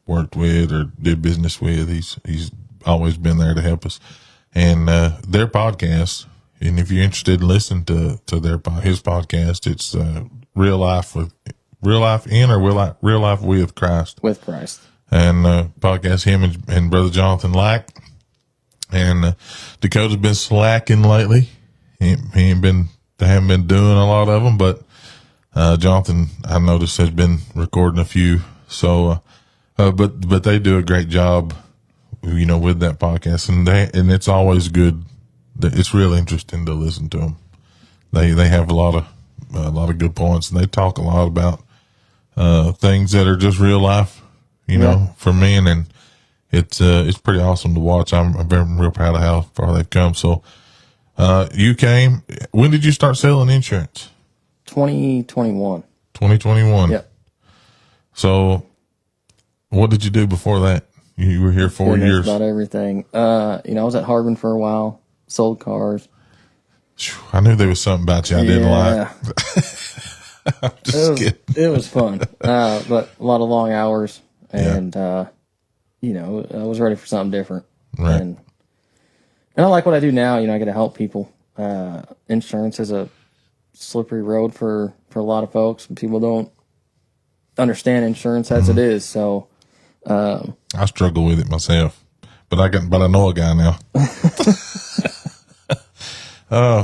worked with or did business with. He's always been there to help us. And, their podcast, and if you're interested in listening to his podcast, it's, Real Life in or Real Life with Christ. With Christ. And, podcast him and Brother Jonathan like. And, Dakota's been slacking lately. They haven't been doing a lot of them, but, Jonathan, I noticed, has been recording a few. So, but they do a great job, with that podcast, and it's always good. It's real interesting to listen to them. They have a lot of good points, and they talk a lot about, things that are just real life, for men, and it's pretty awesome to watch. I'm real proud of how far they've come. So, when did you start selling insurance? 2021. 2021. Yep. So, what did you do before that? You were here 4 years. About everything. I was at Harbin for a while, sold cars. I knew there was something about you I didn't like. I'm just kidding. It was fun, but a lot of long hours, and I was ready for something different. Right. And I like what I do now. I get to help people. Insurance is a slippery road for a lot of folks. People don't understand insurance as it is. So, I struggle with it myself, but I know a guy now.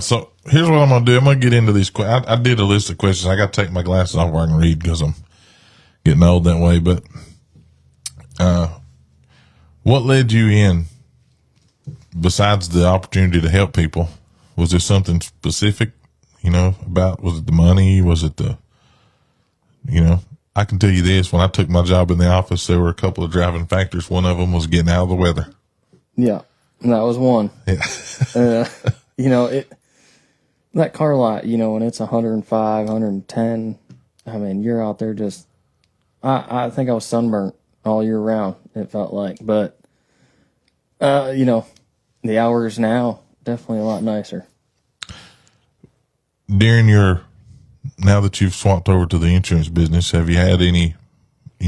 So here's what I'm going to do. I'm going to get into these. I did a list of questions. I got to take my glasses off where I can read because I'm getting old that way. But, what led you in besides the opportunity to help people? Was there something specific, was it the money? Was it I can tell you this, when I took my job in the office, there were a couple of driving factors. One of them was getting out of the weather. Yeah, that was one. Yeah. That car lot, when it's 105, 110, I mean, you're out there just, I think I was sunburnt all year round, it felt like. But, the hours now, definitely a lot nicer. Now that you've swapped over to the insurance business, have you had any,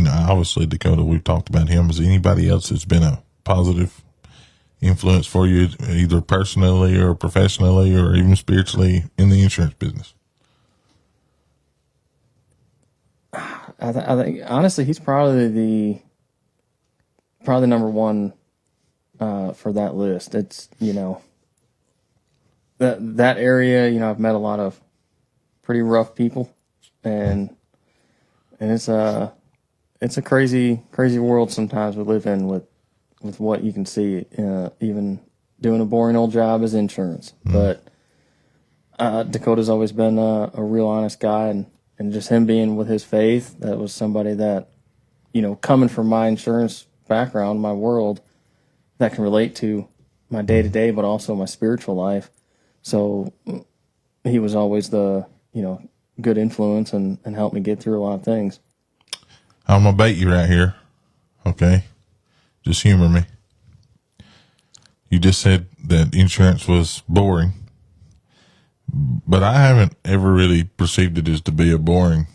obviously Dakota, we've talked about him. Is anybody else that's been a positive influence for you, either personally or professionally or even spiritually in the insurance business? I think honestly, he's probably the number one for that list. It's that area. I've met a lot of pretty rough people, and it's a crazy world sometimes we live in with what you can see, even doing a boring old job as insurance. But Dakota's always been a real honest guy, and just him being with his faith, that was somebody that, coming from my insurance background, my world, that can relate to my day-to-day, but also my spiritual life. So he was always the, good influence and helped me get through a lot of things. I'm going to bait you right here. Okay. Just humor me. You just said that insurance was boring, but I haven't ever really perceived it as to be a boring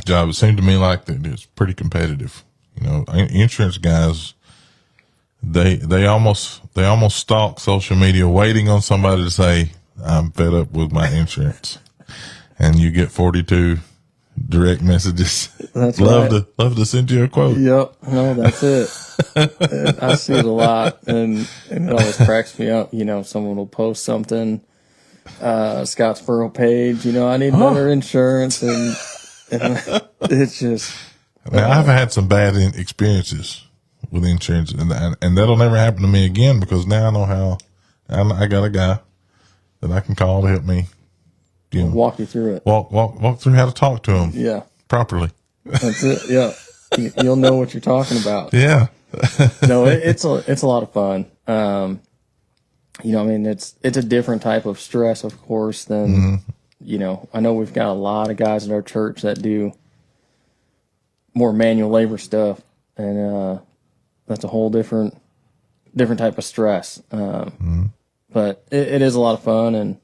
job. It seemed to me like that it's pretty competitive. Insurance guys, they almost stalk social media waiting on somebody to say, I'm fed up with my insurance. And you get 42 direct messages. That's love right. love to send you a quote. Yep. No, that's it. And I see it a lot, and it always cracks me up. Someone will post something, Scottsboro page, I need better insurance, and it's just. Now, I've had some bad experiences with insurance, and that'll never happen to me again, because now I know how. I got a guy that I can call to help me. Walk you through it. Walk through how to talk to him. Yeah. Properly. That's it. Yeah. You'll know what you're talking about. Yeah. No, it's a lot of fun. It's a different type of stress, of course, than, I know we've got a lot of guys in our church that do more manual labor stuff, and that's a whole different type of stress. But it is a lot of fun, and,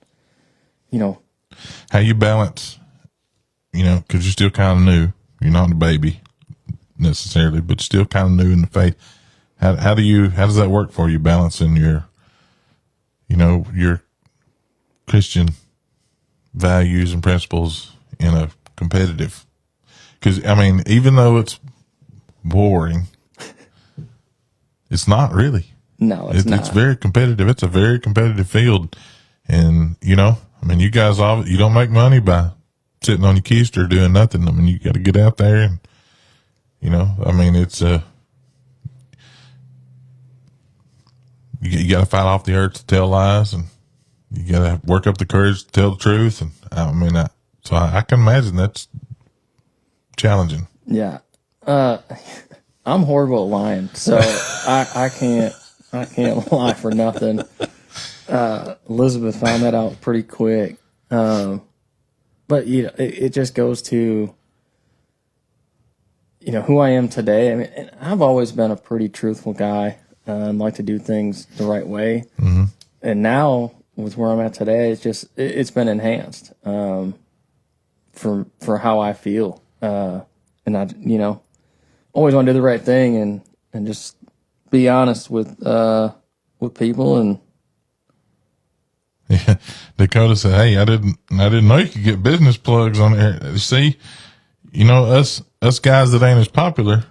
how you balance, because you're still kind of new. You're not a baby necessarily, but still kind of new in the faith. How does that work for you, balancing your Christian values and principles in a competitive? Because, even though it's boring, it's not really. No, it's not. It's very competitive. It's a very competitive field. And, you guys, you don't make money by sitting on your keister doing nothing. You got to get out there and, it's you got to fight off the urge to tell lies, and you got to work up the courage to tell the truth. And so I can imagine that's challenging. Yeah. I'm horrible at lying, so I can't lie for nothing. Elizabeth found that out pretty quick. But it just goes to, who I am today. And I've always been a pretty truthful guy, and like to do things the right way. Mm-hmm. And now with where I'm at today, it's been enhanced, for how I feel. And I, always want to do the right thing and just be honest with people. And yeah, Dakota said, "Hey, I didn't know you could get business plugs on there. See, us guys that ain't as popular,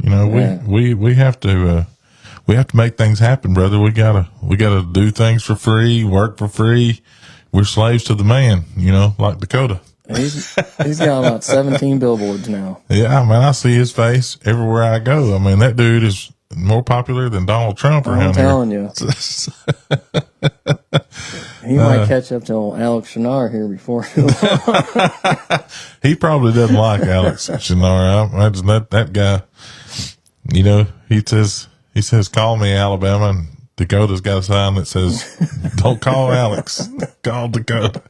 we have to make things happen, brother. We gotta do things for free, work for free. We're slaves to the man, like Dakota." He's got about 17 billboards now. Yeah, man, I see his face everywhere I go. That dude is more popular than Donald Trump around here. I'm telling you. He might catch up to old Alex Shinar here before too long. He probably doesn't like Alex Shinar. I imagine that guy, he says, call me Alabama, and Dakota's got a sign that says, don't call Alex, call Dakota.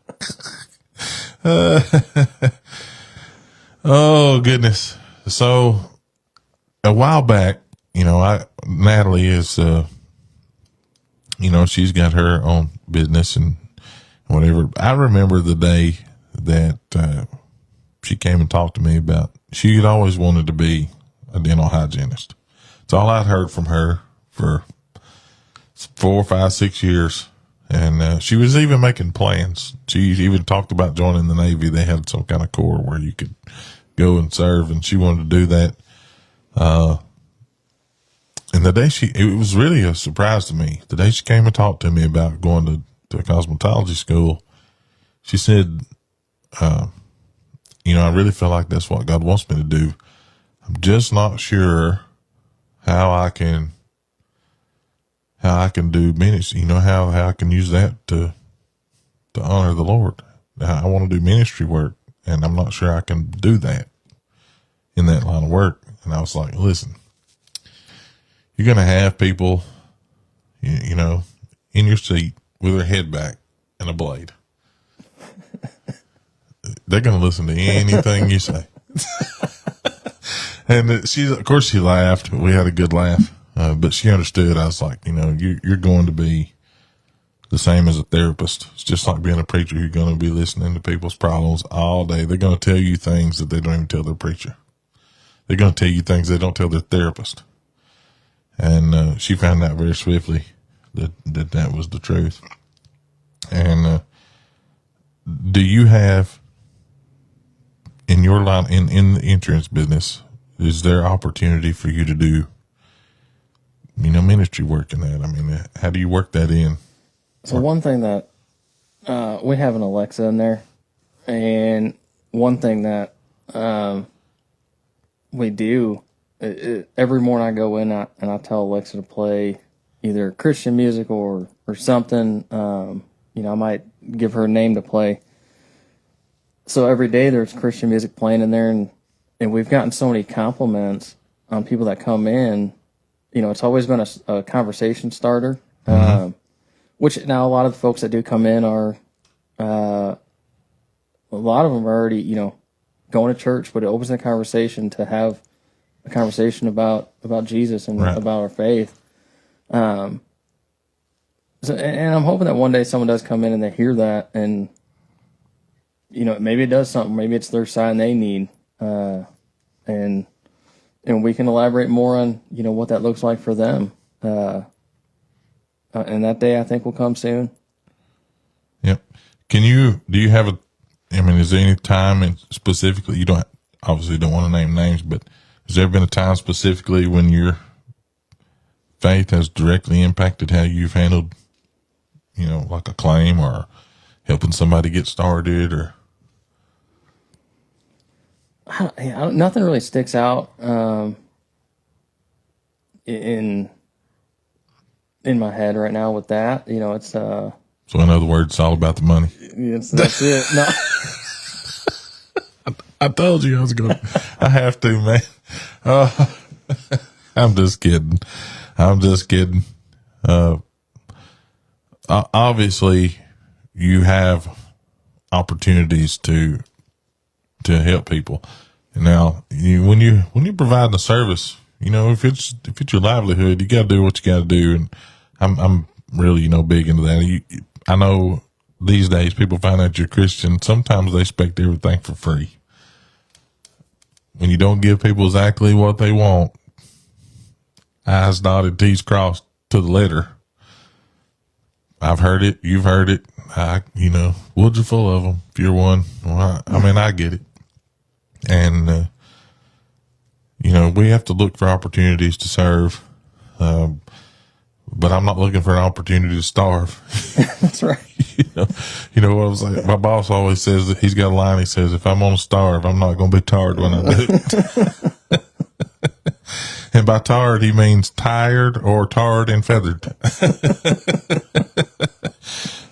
Oh goodness. So a while back, Natalie is, she's got her own business and whatever. I remember the day that, she came and talked to me about, she had always wanted to be a dental hygienist. It's all I'd heard from her for 4, 5, 6 years. And she was even making plans. She even talked about joining the Navy. They had some kind of corps where you could go and serve, and she wanted to do that. And the day it was really a surprise to me. The day she came and talked to me about going to a cosmetology school, she said, I really feel like that's what God wants me to do. I'm just not sure how I can do ministry, how I can use that to honor the Lord. I want to do ministry work, and I'm not sure I can do that in that line of work. And I was like, listen, you're going to have people, in your seat with their head back and a blade. They're going to listen to anything you say. And of course she laughed. We had a good laugh. But she understood. I was like, you're going to be the same as a therapist. It's just like being a preacher. You're going to be listening to people's problems all day. They're going to tell you things that they don't even tell their preacher. they're going to tell you things they don't tell their therapist. And she found out very swiftly that was the truth. And do you have in your line in the insurance business? Is there opportunity for you to do, ministry work in that? I mean, how do you work that in? So one thing that we have an Alexa in there, and one thing that we do every morning I go in and I tell Alexa to play either Christian music or something. I might give her a name to play. So every day there's Christian music playing in there, and we've gotten so many compliments on people that come in. It's always been a conversation starter. Which now a lot of the folks that do come in are, a lot of them are already, going to church, but it opens the conversation to have a conversation about Jesus and right. about our faith. So, and I'm hoping that one day someone does come in and they hear that, and maybe it does something. Maybe it's their sign they need, and we can elaborate more on what that looks like for them. And that day I think will come soon. Yep. Do you have is there any time specifically, you obviously don't want to name names, but has there been a time specifically when your faith has directly impacted how you've handled, like a claim or helping somebody get started or? Nothing really sticks out in my head right now with that. It's So in other words, it's all about the money. That's it. No. I told you I was going to. I have to, man. I'm just kidding. Obviously, you have opportunities to help people. Now, when you provide the service, if it's your livelihood, you got to do what you got to do. And I'm really big into that. I know these days people find out you're Christian. Sometimes they expect everything for free. When you don't give people exactly what they want, I's dotted, T's crossed to the letter. I've heard it. You've heard it. Woods are full of them. If you're one, well, I get it. And, we have to look for opportunities to serve. But I'm not looking for an opportunity to starve. That's right. What I was like, my boss always says that he's got a line. He says, if I'm going to starve, I'm not going to be tired when I do it. And by tired, he means tired or tarred and feathered.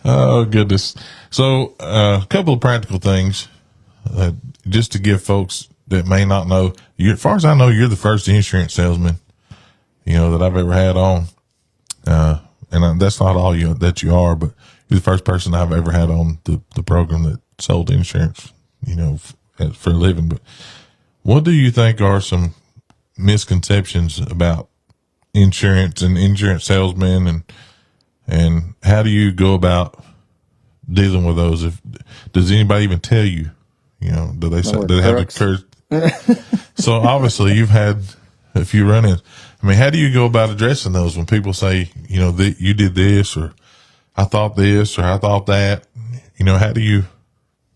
Oh, goodness. So, a couple of practical things, just to give folks that may not know. As far as I know, you're the first insurance salesman, that I've ever had on. And that's not all that you are, but you're the first person I've ever had on the program that sold insurance, for a living. But what do you think are some misconceptions about insurance and insurance salesmen, and how do you go about dealing with those? Does anybody even tell you, do they have the courage? So obviously you've had a few run-ins. How do you go about addressing those when people say, that you did this, or I thought this, or I thought that? How do you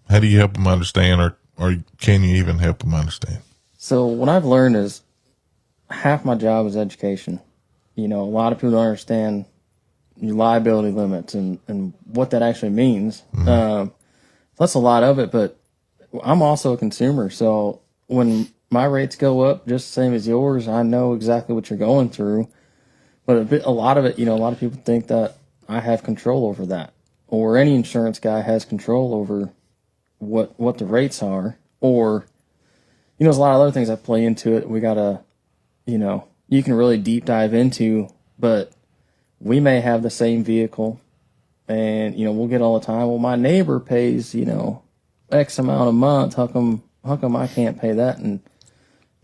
help them understand, or can you even help them understand? So what I've learned is half my job is education. A lot of people don't understand your liability limits and what that actually means. Mm-hmm. That's a lot of it, but I'm also a consumer. So when my rates go up just the same as yours, I know exactly what you're going through. But a lot of it, a lot of people think that I have control over that, or any insurance guy has control over what the rates are, or, there's a lot of other things that play into it. We gotta, you can really deep dive into, but we may have the same vehicle, and, we'll get all the time, well, my neighbor pays, X amount a month. How come I can't pay that? And,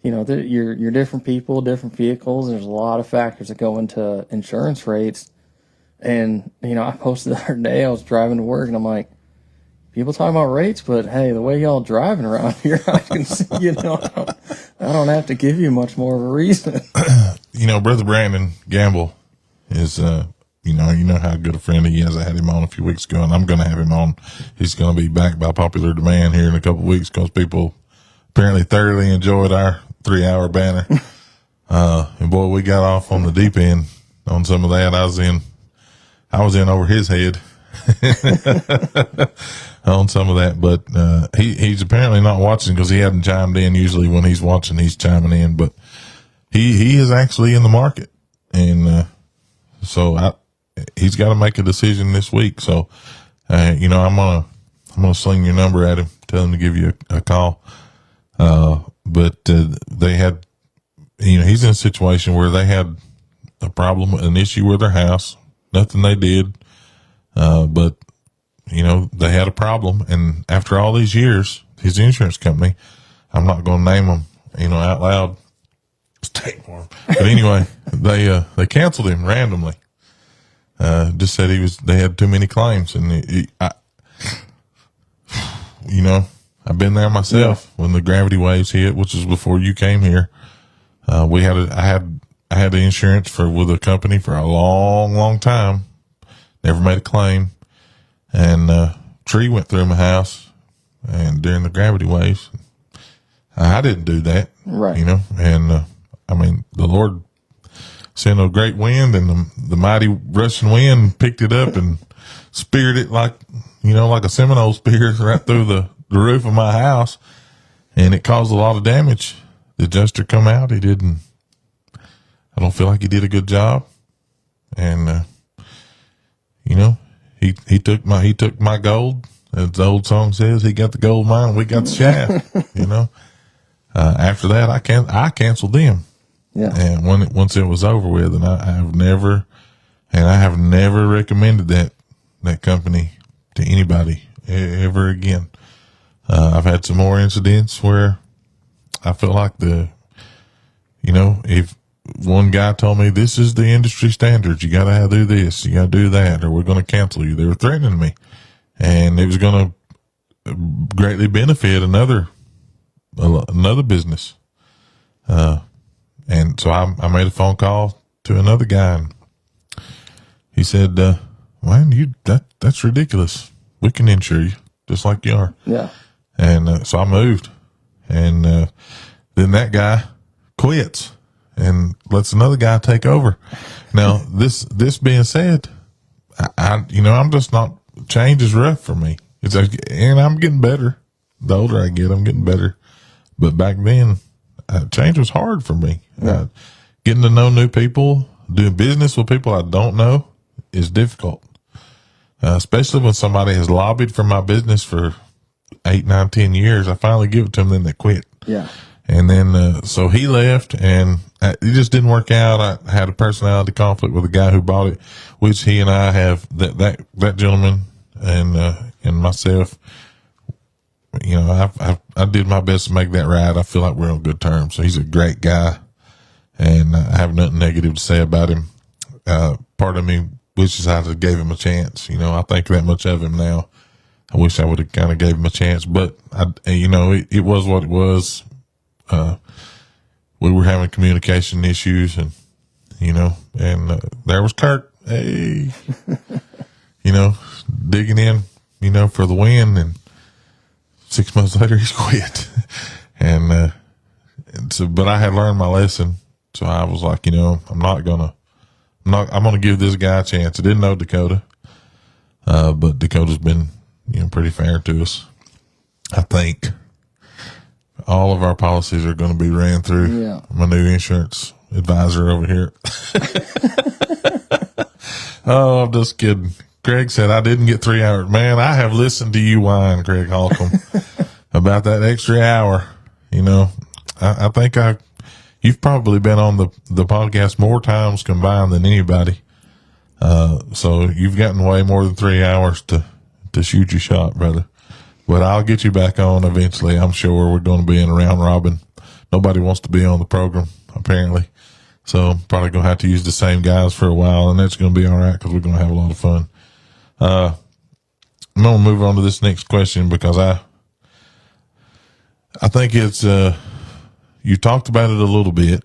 you're different people, different vehicles. There's a lot of factors that go into insurance rates. And, I posted the other day, I was driving to work, and I'm like, people talk about rates, but hey, the way y'all driving around here, I can see, I don't have to give you much more of a reason. Brother Brandon Gamble is, you know how good a friend he is. I had him on a few weeks ago, and I'm going to have him on. He's going to be back by popular demand here in a couple of weeks because people apparently thoroughly enjoyed our 3-hour banner. And boy, we got off on the deep end on some of that. I was in over his head on some of that, but he's apparently not watching because he hadn't chimed in. Usually when he's watching, he's chiming in, but he is actually in the market, and so he's got to make a decision this week. So I'm gonna sling your number at him, tell him to give you a call. But they had, he's in a situation where they had a problem, an issue with their house. Nothing they did, but they had a problem. And after all these years, his insurance company, I'm not going to name them, out loud. State Farm. But anyway, they canceled him randomly. Just said they had too many claims, and I've been there myself when the gravity waves hit, which is before you came here. I had the insurance with a company for a long, long time. Never made a claim, and tree went through my house, and during the gravity waves, I didn't do that, right? And the Lord sent a great wind, and the mighty rushing wind picked it up and speared it like a Seminole spear right through the roof of my house, and it caused a lot of damage. The adjuster come out. I don't feel like he did a good job. And, he took my gold, as the old song says. He got the gold mine, we got the shaft. After that, I canceled them. Yeah. And once it was over with, and I have never recommended that company to anybody ever again. I've had some more incidents where I feel like if one guy told me this is the industry standards, you got to do this, you got to do that, or we're going to cancel you. They were threatening me, and it was going to greatly benefit another business. And so I made a phone call to another guy, and he said, "Man, that's ridiculous. We can insure you just like you are." Yeah. And so I moved, and then that guy quits and lets another guy take over. Now, this being said, I'm just not. Change is rough for me. And I'm getting better. The older I get, I'm getting better. But back then, change was hard for me. Yeah. Getting to know new people, doing business with people I don't know is difficult. Especially when somebody has lobbied for my business for 8, 9, 10 years. I finally give it to them, then they quit. Yeah. And then, so he left, and it just didn't work out. I had a personality conflict with the guy who bought it, which he and I have, that gentleman and myself, I did my best to make that right. I feel like we're on good terms. So he's a great guy, and I have nothing negative to say about him. Part of me wishes I had gave him a chance. I think that much of him now. I wish I would have kind of gave him a chance, but it was what it was. We were having communication issues, and there was Kirk, hey, digging in, for the win, and 6 months later he's quit. And so, but I had learned my lesson, so I was like, I'm gonna give this guy a chance. I didn't know Dakota, but Dakota's been pretty fair to us. I think all of our policies are going to be ran through my new insurance advisor over here. Oh, I'm just kidding. Craig said I didn't get 3 hours. Man, I have listened to you whine, Craig Holcomb, about that extra hour. I think you've probably been on the podcast more times combined than anybody. So you've gotten way more than 3 hours to shoot your shot, brother. But I'll get you back on eventually. I'm sure we're going to be in a round robin. Nobody wants to be on the program, apparently. So I'm probably going to have to use the same guys for a while, and that's going to be all right because we're going to have a lot of fun. I'm going to move on to this next question because I think it's, you talked about it a little bit,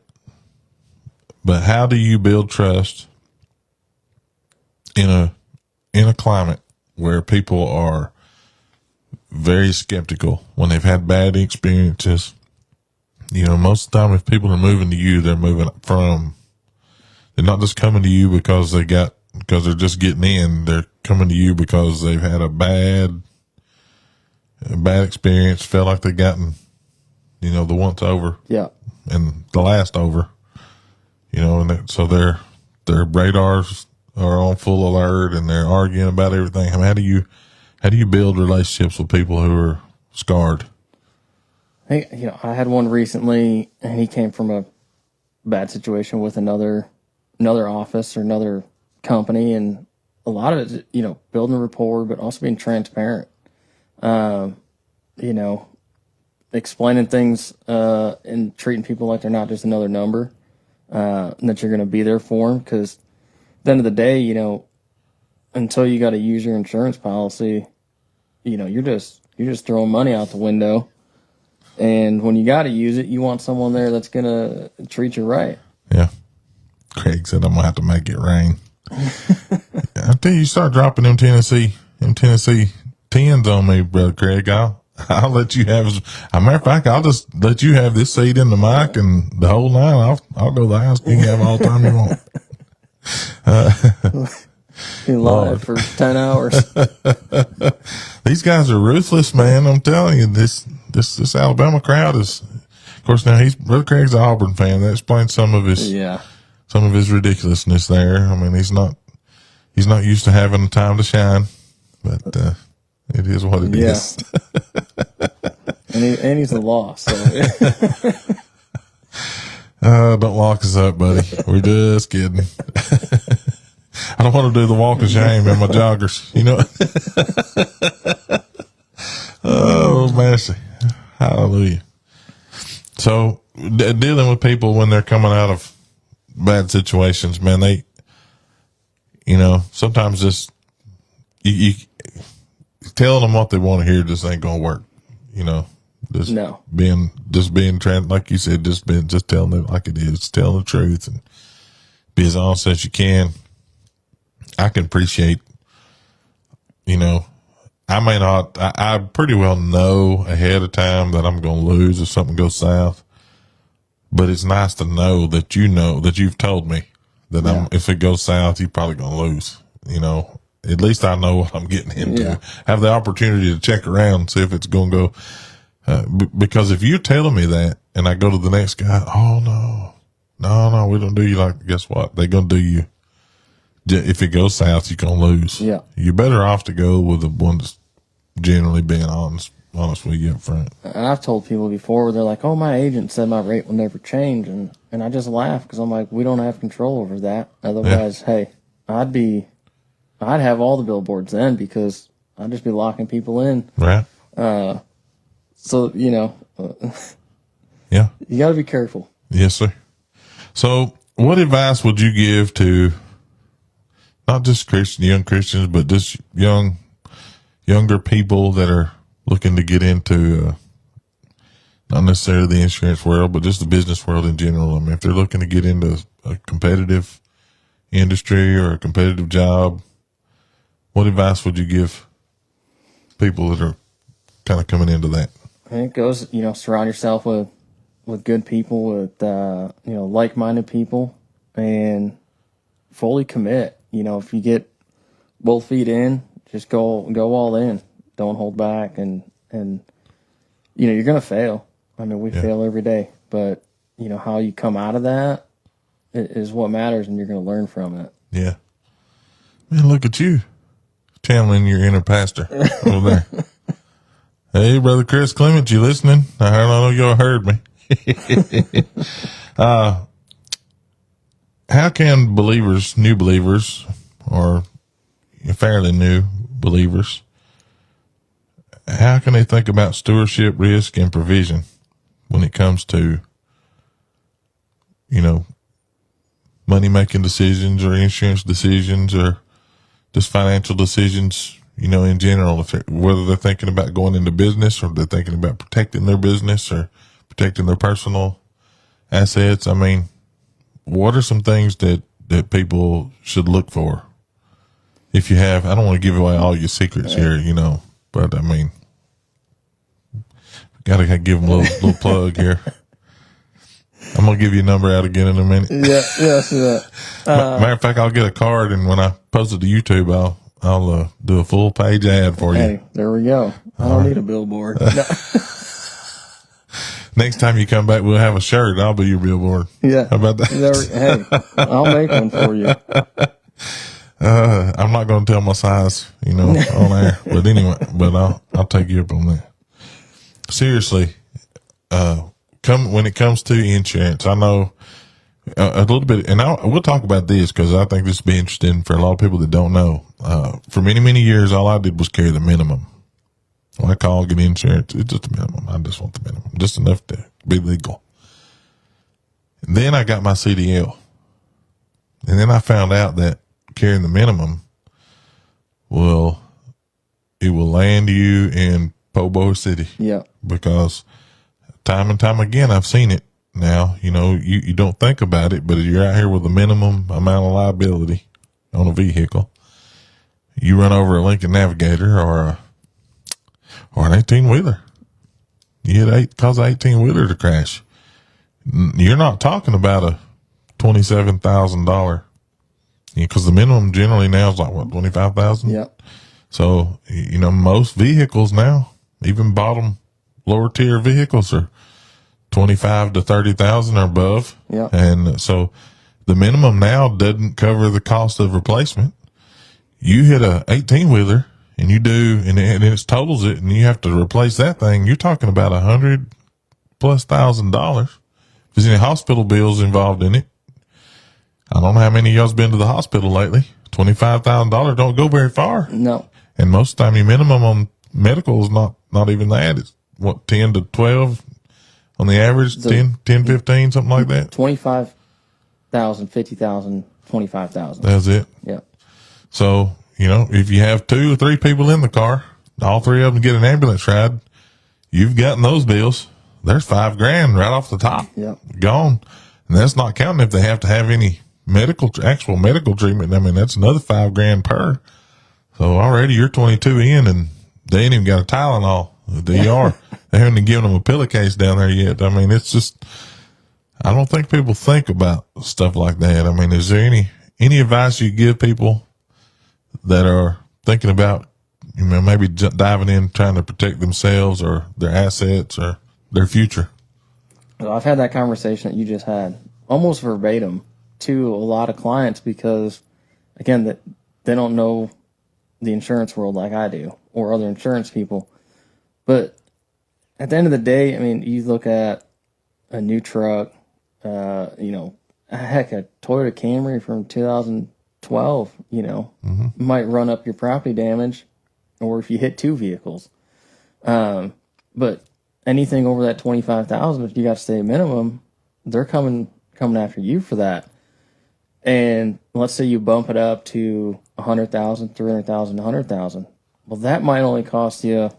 but how do you build trust in a climate where people are very skeptical when they've had bad experiences? You know, most of the time if people are moving to you, they're not just coming to you because they're just getting in. They're coming to you because they've had a bad experience, felt like they've gotten, the once over. Yeah. And the last over, and so their radars are on full alert and they're arguing about everything. I mean, how do you build relationships with people who are scarred? I had one recently, and he came from a bad situation with another office or another company, and a lot of it is, building a rapport, but also being transparent. Explaining things and treating people like they're not just another number, and that you're going to be there for them. Because at the end of the day, until you got to use your insurance policy, you're just throwing money out the window. And when you got to use it, you want someone there that's going to treat you right. Yeah. Craig said, I'm going to have to make it rain. I tell you start dropping them Tennessee tens on me, Brother Craig. I'll let you have, as a matter of fact, I'll just let you have this seat in the mic and the whole nine. I'll go to the house. You can have all the time you want. Be live for 10 hours. These guys are ruthless, man. I'm telling you, this Alabama crowd is, of course, now Brother Craig's an Auburn fan. That explains some of his ridiculousness there. I mean, he's not used to having time to shine, but, it is what it is. And he's a loss. So. Don't lock us up, buddy. We're just kidding. I don't want to do the walk of shame in my joggers, Oh, mercy. Hallelujah. So dealing with people when they're coming out of bad situations, man, they, sometimes just, you telling them what they want to hear just ain't going to work, being like you said, just telling it like it is, telling the truth and be as honest as you can. I can appreciate, I may not, I pretty well know ahead of time that I'm going to lose if something goes south, but it's nice to know that you've told me that if it goes south, you're probably going to lose, at least I know what I'm getting into, have the opportunity to check around and see if it's going to go, because if you're telling me that and I go to the next guy, oh no, we don't do you like, guess what? They're going to do you. If it goes south, you're going to lose. Yeah. You're better off to go with the one that's generally being honest with you up front. And I've told people before where they're like, oh, my agent said my rate will never change. And I just laugh because I'm like, we don't have control over that. Otherwise, hey, I'd have all the billboards then because I'd just be locking people in. Right. So, yeah. You got to be careful. Yes, sir. So what advice would you give to not just young Christians, but just younger people that are looking to get into, not necessarily the insurance world, but just the business world in general? I mean, if they're looking to get into a competitive industry or a competitive job, what advice would you give people that are kind of coming into that? And it goes, surround yourself with good people, with, like-minded people, and fully commit. If you get both feet in, just go all in. Don't hold back. And you're going to fail. I mean, we fail every day. But, how you come out of that is what matters, and you're going to learn from it. Yeah. Man, look at you channeling your inner pastor over there. Hey, Brother Chris Clement, you listening? I don't know you all heard me. How can new believers, or fairly new believers, how can they think about stewardship, risk, and provision when it comes to, money-making decisions or insurance decisions or just financial decisions, in general, whether they're thinking about going into business or they're thinking about protecting their business or protecting their personal assets. I mean, what are some things that people should look for? If you have, I don't want to give away all your secrets here, but I mean, gotta give them a little plug here. I'm gonna give you a number out again in a minute. Yeah. Matter of fact, I'll get a card, and when I post it to YouTube, I'll do a full page ad for you. Hey, there we go. I don't need a billboard. No. Next time you come back, we'll have a shirt. I'll be your billboard. Yeah. How about that? Hey, I'll make one for you. I'm not going to tell my size, on air. But anyway, I'll take you up on that. Seriously, when it comes to insurance, I know a little bit, and we'll talk about this because I think this will be interesting for a lot of people that don't know. For many, many years, all I did was carry the minimum. When I call, get insurance, it's just a minimum. I just want the minimum, just enough to be legal. And then I got my CDL. And then I found out that carrying the minimum it will land you in Pobo City. Yeah. Because time and time again, I've seen it now. You don't think about it, but if you're out here with a minimum amount of liability on a vehicle, you run over a Lincoln Navigator or an 18-wheeler. You cause an 18-wheeler to crash. You're not talking about a $27,000, because the minimum generally now is like what, $25,000. Yep. So most vehicles now, even lower tier vehicles, are $25,000 to $30,000 or above. Yep. And so the minimum now doesn't cover the cost of replacement. You hit a 18-wheeler. And you do, and it totals it, and you have to replace that thing. You're talking about $100,000+. There's any hospital bills involved in it. I don't know how many of y'all's been to the hospital lately. $25,000 don't go very far. No. And most of the time, your minimum on medical is not even that. It's what, 10 to 12 on the average, 10, 15, something like that. 25,000, 50,000, 25,000. That's it. Yeah. So, if you have 2 or 3 people in the car, all 3 of them get an ambulance ride, you've gotten those bills. There's $5,000 right off the top. Yep. Gone. And that's not counting if they have to have any actual medical treatment. I mean, that's another $5,000 per. So already you're 22 in, and they ain't even got a Tylenol at the ER. They haven't even given them a pillowcase down there yet. I mean, it's just, I don't think people think about stuff like that. I mean, is there any advice you give people that are thinking about, maybe diving in, trying to protect themselves or their assets or their future? Well, I've had that conversation that you just had almost verbatim to a lot of clients because, again, that they don't know the insurance world like I do or other insurance people. But at the end of the day, I mean, you look at a new truck, heck, a Toyota Camry from 2012, might run up your property damage, or if you hit 2 vehicles. But anything over that 25,000, if you got to stay minimum, they're coming after you for that. And let's say you bump it up to 100,000, 300,000, 100,000. Well, that might only cost you,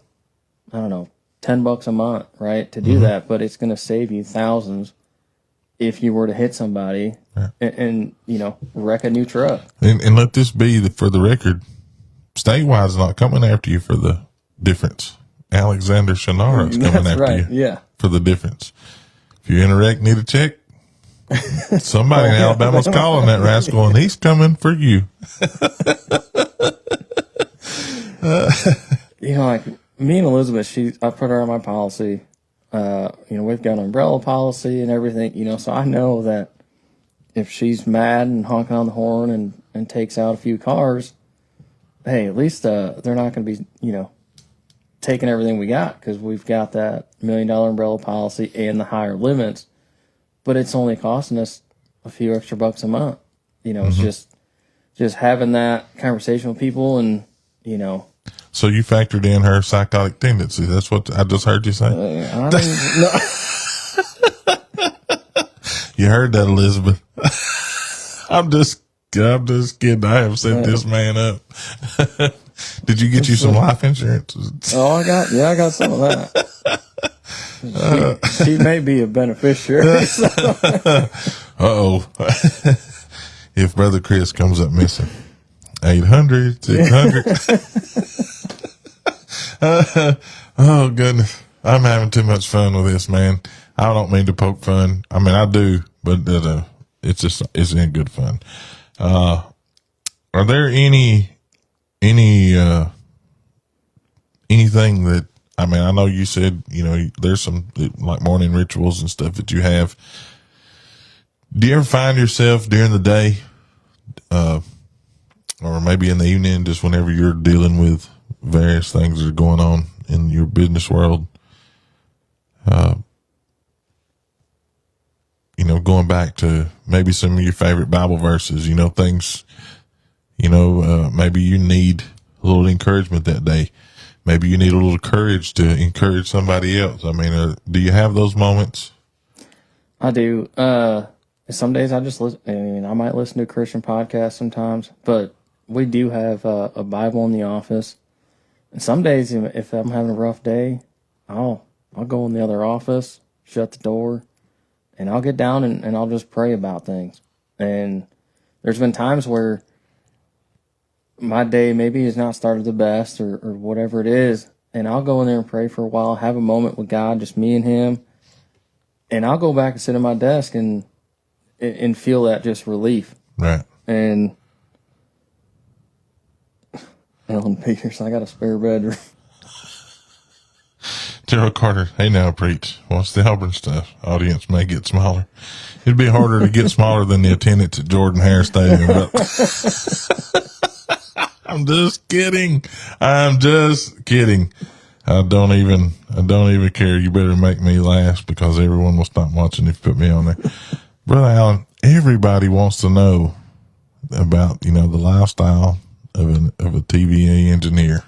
I don't know, $10 a month, right, to do that. But it's going to save you thousands if you were to hit somebody and wreck a new truck. And let this be for the record, Statewide's not coming after you for the difference. Alexander Shannara's coming after you for the difference. If you're in a wreck, need a check, somebody in Alabama's calling that rascal, and he's coming for you. Like me and Elizabeth, I put her on my policy. We've got an umbrella policy and everything, so I know that if she's mad and honking on the horn and takes out a few cars, hey, at least they're not going to be, taking everything we got, because we've got that $1 million umbrella policy and the higher limits, but it's only costing us a few extra bucks a month. It's just having that conversation with people and, So you factored in her psychotic tendency. That's what I just heard you say. I don't know. You heard that, Elizabeth. I'm just kidding. I have set this man up. Did you get you some life insurance? Oh, I got some of that. She may be a beneficiary. So. Uh-oh. If Brother Chris comes up missing, 800, 600. Oh, goodness. I'm having too much fun with this, man. I don't mean to poke fun. I mean, I do, but it's in good fun. Are there anything that, I mean, I know you said, there's some like morning rituals and stuff that you have. Do you ever find yourself during the day, or maybe in the evening, just whenever you're dealing with various things that are going on in your business world, going back to maybe some of your favorite Bible verses, things, maybe you need a little encouragement that day. Maybe you need a little courage to encourage somebody else. I mean, do you have those moments? I do. Some days I just listen. I mean, I might listen to a Christian podcast sometimes, but we do have a Bible in the office. And some days, if I'm having a rough day, I'll go in the other office, shut the door, and I'll get down and I'll just pray about things. And there's been times where my day maybe has not started the best or whatever it is, and I'll go in there and pray for a while, have a moment with God, just me and Him, and I'll go back and sit at my desk and feel that just relief. Right. And Ellen Peters, I got a spare bedroom. Gerald Carter, hey now, preach. What's the Auburn stuff? Audience may get smaller. It'd be harder to get smaller than the attendance at Jordan Hare Stadium. I'm just kidding. I don't even care. You better make me last because everyone will stop watching if you put me on there. Brother Allen, everybody wants to know about, the lifestyle of a TVA engineer.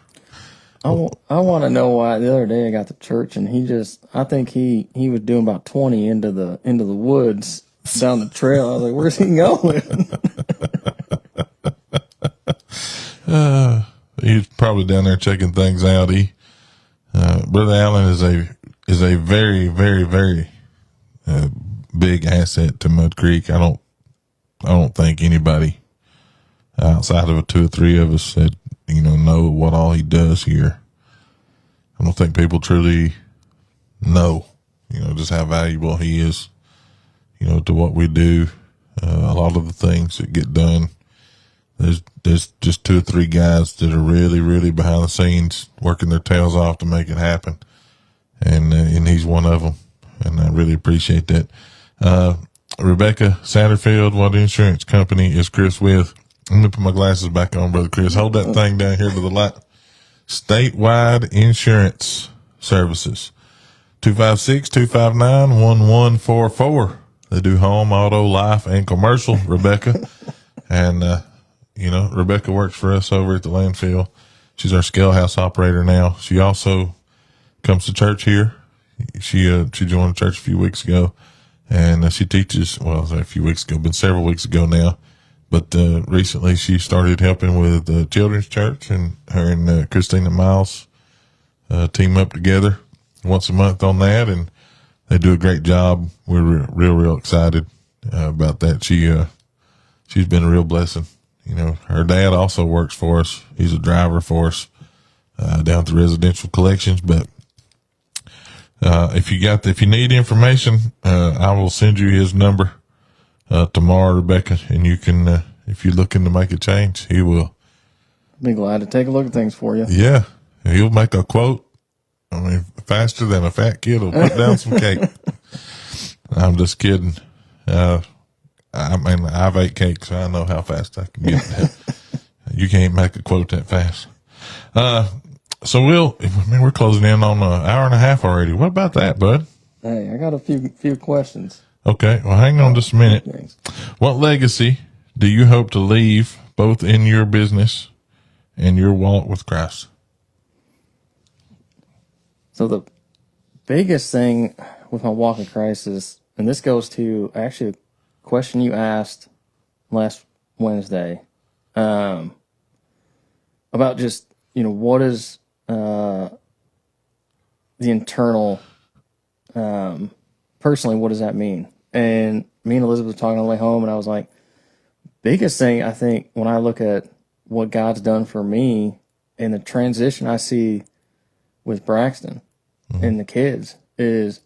I want to know why the other day I got to church and I think he was doing about 20 into the woods down the trail. I was like, where's he going? He's probably down there checking things out. Brother Allen is a very, very, very big asset to Mud Creek. I don't think anybody outside of two or three of us that know what all he does here. I don't think people truly know, just how valuable he is, to what we do. A lot of the things that get done. There's just two or three guys that are really, really behind the scenes working their tails off to make it happen. And he's one of them. And I really appreciate that. Rebecca Satterfield, what insurance company is Chris with? I'm going to put my glasses back on, Brother Chris. Hold that thing down here to the light. Statewide Insurance Services. 256-259-1144. They do home, auto, life, and commercial, Rebecca. And, Rebecca works for us over at the landfill. She's our scale house operator now. She also comes to church here. She joined the church a few weeks ago, and she teaches, a few weeks ago, been several weeks ago now. But recently she started helping with the children's church, and her and Christina Miles team up together once a month on that, and they do a great job. We're real excited about that. She's been a real blessing. Her dad also works for us. He's a driver for us down at the residential collections. But if you need information, I will send you his number tomorrow, Rebecca, and you can, if you're looking to make a change, he will. Be glad to take a look at things for you. Yeah, he'll make a quote. I mean, faster than a fat kid will put down some cake. I'm just kidding. I've ate cake, so I know how fast I can get that. You can't make a quote that fast. So we're closing in on an hour and a half already. What about that, bud? Hey, I got a few questions. Okay, well, hang on just a minute. Thanks. What legacy do you hope to leave both in your business and your walk with Christ? So the biggest thing with my walk with Christ is, and this goes to actually a question you asked last Wednesday, about just, what is the internal, personally, what does that mean? And me and Elizabeth were talking on the way home, and I was like, biggest thing I think when I look at what God's done for me and the transition I see with Braxton and the kids is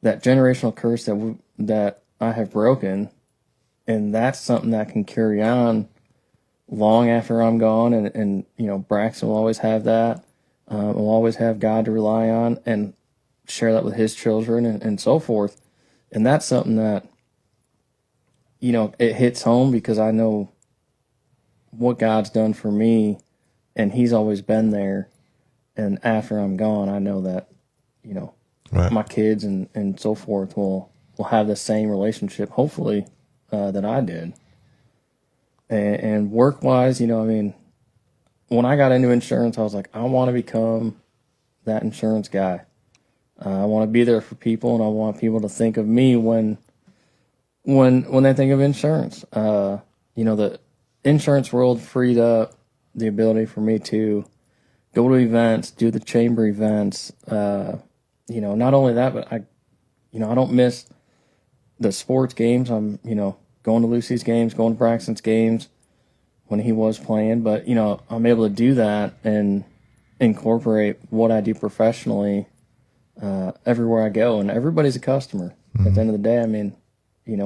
that generational curse that I have broken, and that's something that can carry on long after I'm gone, and Braxton will always have that. Will always have God to rely on and share that with his children and so forth. And that's something that, it hits home because I know what God's done for me, and he's always been there. And after I'm gone, I know that, Right. my kids and so forth will have the same relationship, hopefully, that I did. And work-wise, when I got into insurance, I was like, I want to become that insurance guy. I want to be there for people, and I want people to think of me when they think of insurance. The insurance world freed up the ability for me to go to events, do the chamber events. Not only that, but I don't miss the sports games. I'm, going to Lucy's games, going to Braxton's games when he was playing. But, I'm able to do that and incorporate what I do professionally everywhere I go. And everybody's a customer. At the end of the day, when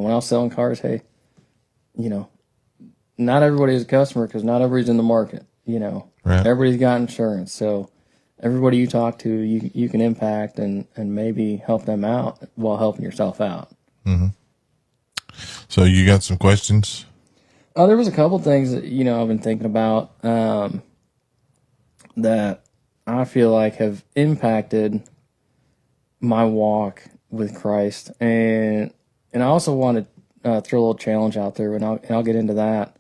I was selling cars, hey, not everybody is a customer because not everybody's in the market. Right. Everybody's got insurance. So everybody you talk to, you can impact and maybe help them out while helping yourself out. Mm-hmm. So you got some questions? There was a couple things that, I've been thinking about that I feel like have impacted my walk with Christ. And I also want to throw a little challenge out there, and I'll get into that.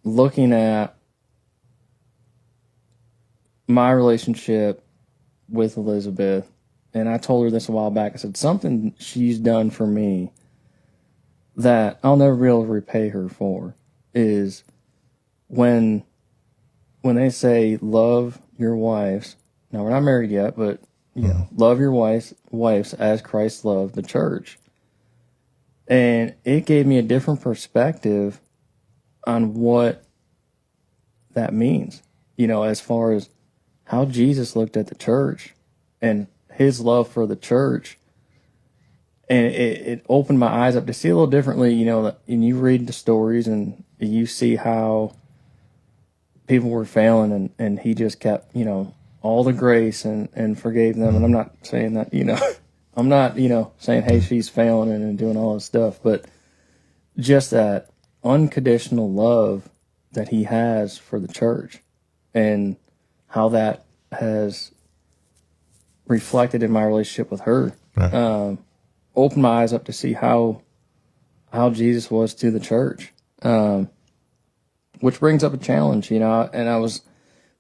Looking at my relationship with Elizabeth, and I told her this a while back. I said, something she's done for me that I'll never be able to repay her for is when they say love your wives. Now, we're not married yet, but love your wives as Christ loved the church. And it gave me a different perspective on what that means, as far as how Jesus looked at the church and his love for the church. And it opened my eyes up to see a little differently, and you read the stories and you see how people were failing, and he just kept, all the grace and forgave them. And I'm not saying that, I'm not, saying, hey, she's failing and doing all this stuff, but just that unconditional love that he has for the church and how that has reflected in my relationship with her. Right. Opened my eyes up to see how Jesus was to the church, which brings up a challenge, and I was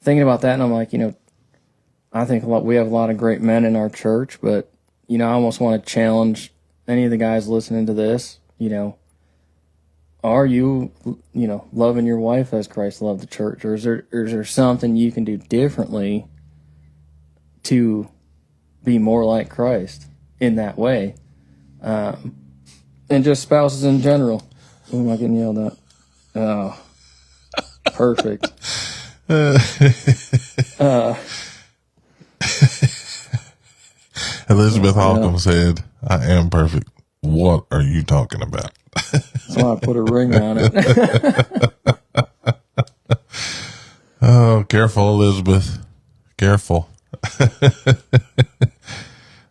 thinking about that, and I'm like, I think we have a lot of great men in our church, but, I almost want to challenge any of the guys listening to this, are you, loving your wife as Christ loved the church, or is there something you can do differently to be more like Christ in that way? And just spouses in general. Who am I getting yelled at? Oh, perfect. Elizabeth Holcomb said, I am perfect. What are you talking about? So I put a ring on it. Oh, careful, Elizabeth. Careful.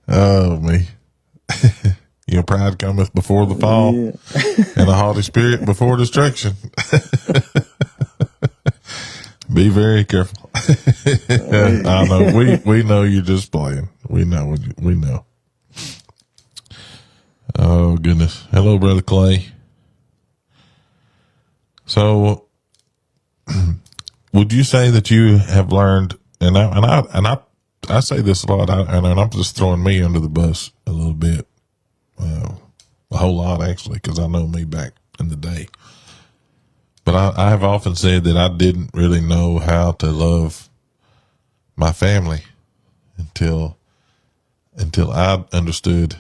Oh, me. Your pride cometh before the fall, Yeah. and a haughty spirit before destruction. Be very careful. I know. We know you're just playing. We know. We know. Oh, goodness. Hello, Brother Clay. So, would you say that you have learned, and I say this a lot, and I'm just throwing me under the bus a little bit, a whole lot actually, because I know me back in the day. But I have often said that I didn't really know how to love my family until I understood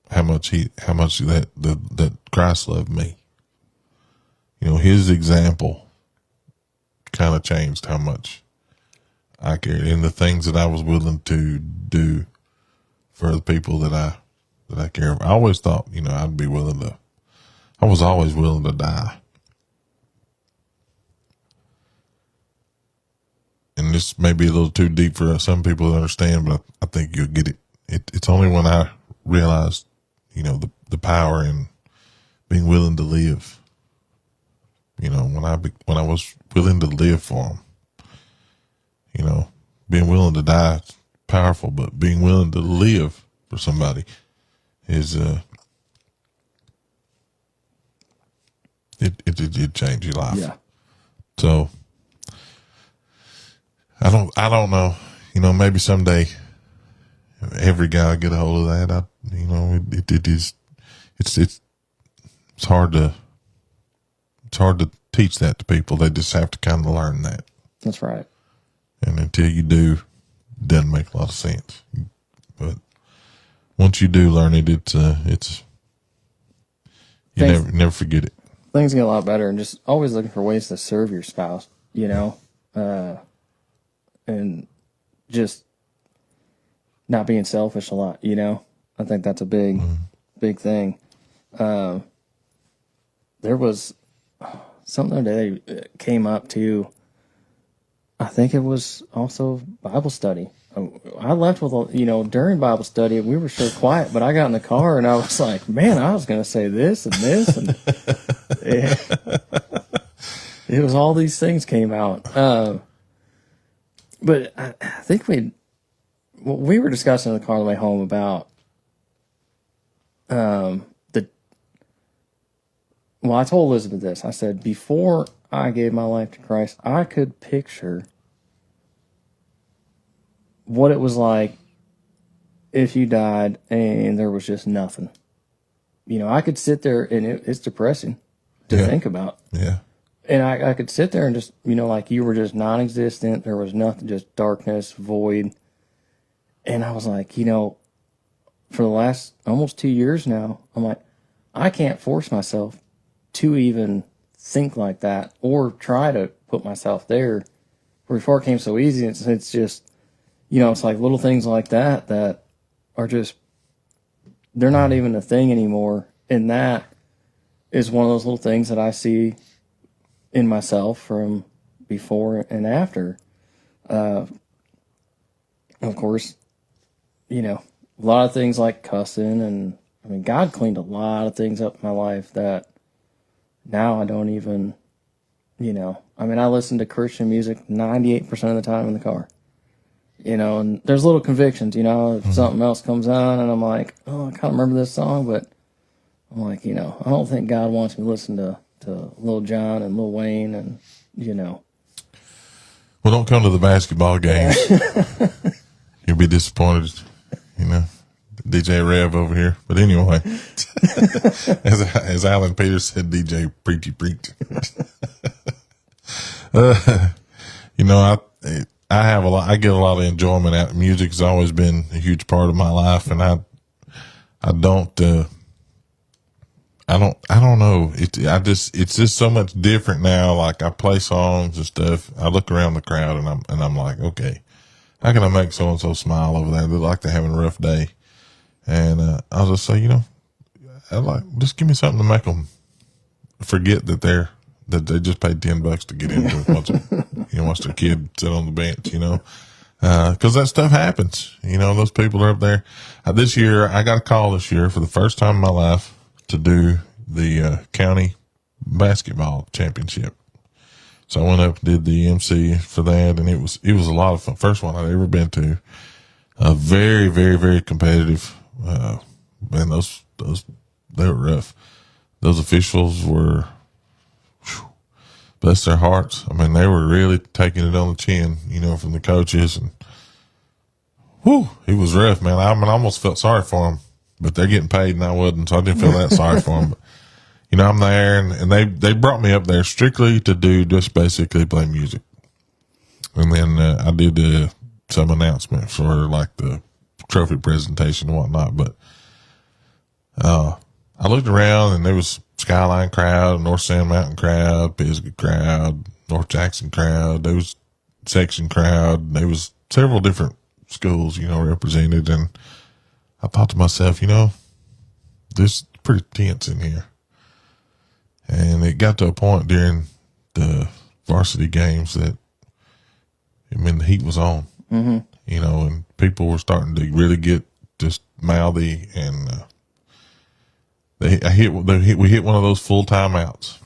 how much that Christ loved me. You know, his example kind of changed how much I cared, and the things that I was willing to do for the people that I care about. I always thought, you know, I was always willing to die. And this may be a little too deep for some people to understand, but I think you'll get it. It's only when I realized, you know, the power in being willing to live. You know, when I was willing to live for them. You know, being willing to die is powerful, but being willing to live for somebody is it change your life. Yeah. So I don't know. You know, maybe someday every guy will get a hold of that. It's hard to teach that to people. They just have to kind of learn that. That's right. And until you do, it doesn't make a lot of sense. But once you do learn it, it's you never forget it. Things get a lot better, and just always looking for ways to serve your spouse, you know, and just not being selfish a lot, you know. I think that's a big thing. There was something the other day that came up too. I think it was also Bible study. I left with, you know, during Bible study, we were so quiet, but I got in the car and I was like, man, I was going to say this and this. And it was all these things came out. But I think we were discussing in the car on the way home about I told Elizabeth this. I said, before I gave my life to Christ, I could picture what it was like if you died and there was just nothing. You know, I could sit there and it's depressing to think about. Yeah. And I could sit there and just, you know, like you were just non-existent. There was nothing, just darkness, void. And I was like, you know, for the last almost 2 years now, I'm like, I can't force myself to even think like that or try to put myself there. Before it came so easy, it's just, you know, it's like little things like that are just, they're not even a thing anymore. And that is one of those little things that I see in myself from before and after. Of course, you know, a lot of things like cussing, and I mean, God cleaned a lot of things up in my life that now I don't even, you know, I mean, I listen to Christian music 98% of the time in the car, you know, and there's little convictions, you know, if something else comes on and I'm like, oh, I kind of remember this song, but I'm like, you know, I don't think God wants me to listen to Lil Jon and Lil Wayne and, you know. Well, don't come to the basketball games. You'll be disappointed, you know. DJ Rev over here. But anyway, as Alan Peters said, DJ Preachy Preach. You know, I get a lot of enjoyment out of music. Has always been a huge part of my life, and I don't know. It's just so much different now. Like I play songs and stuff. I look around the crowd and I'm like, okay, how can I make so and so smile over there? They're like they're having a rough day. And I'll just say, you know, just give me something to make them forget that they just paid $10 to get in and watch their kid sit on the bench, you know, because that stuff happens. You know, those people are up there. This year, I got a call this year for the first time in my life to do the county basketball championship. So I went up and did the MC for that, and it was a lot of fun. First one I'd ever been to. Very, very, very competitive. Man, those they were rough. Those officials were, bless their hearts. I mean, they were really taking it on the chin, you know, from the coaches, and it was rough, man. I almost felt sorry for them, but they're getting paid and I wasn't, so I didn't feel that sorry for them. But I'm there, and they brought me up there strictly to do just basically play music. And then I did some announcements for like the trophy presentation and whatnot. But I looked around, and there was Skyline crowd, North Sand Mountain crowd, Pisgah crowd, North Jackson crowd. There was section crowd. There was several different schools, represented. And I thought to myself, this is pretty tense in here. And it got to a point during the varsity games that, the heat was on, and people were starting to really get just mouthy, and we hit one of those full timeouts.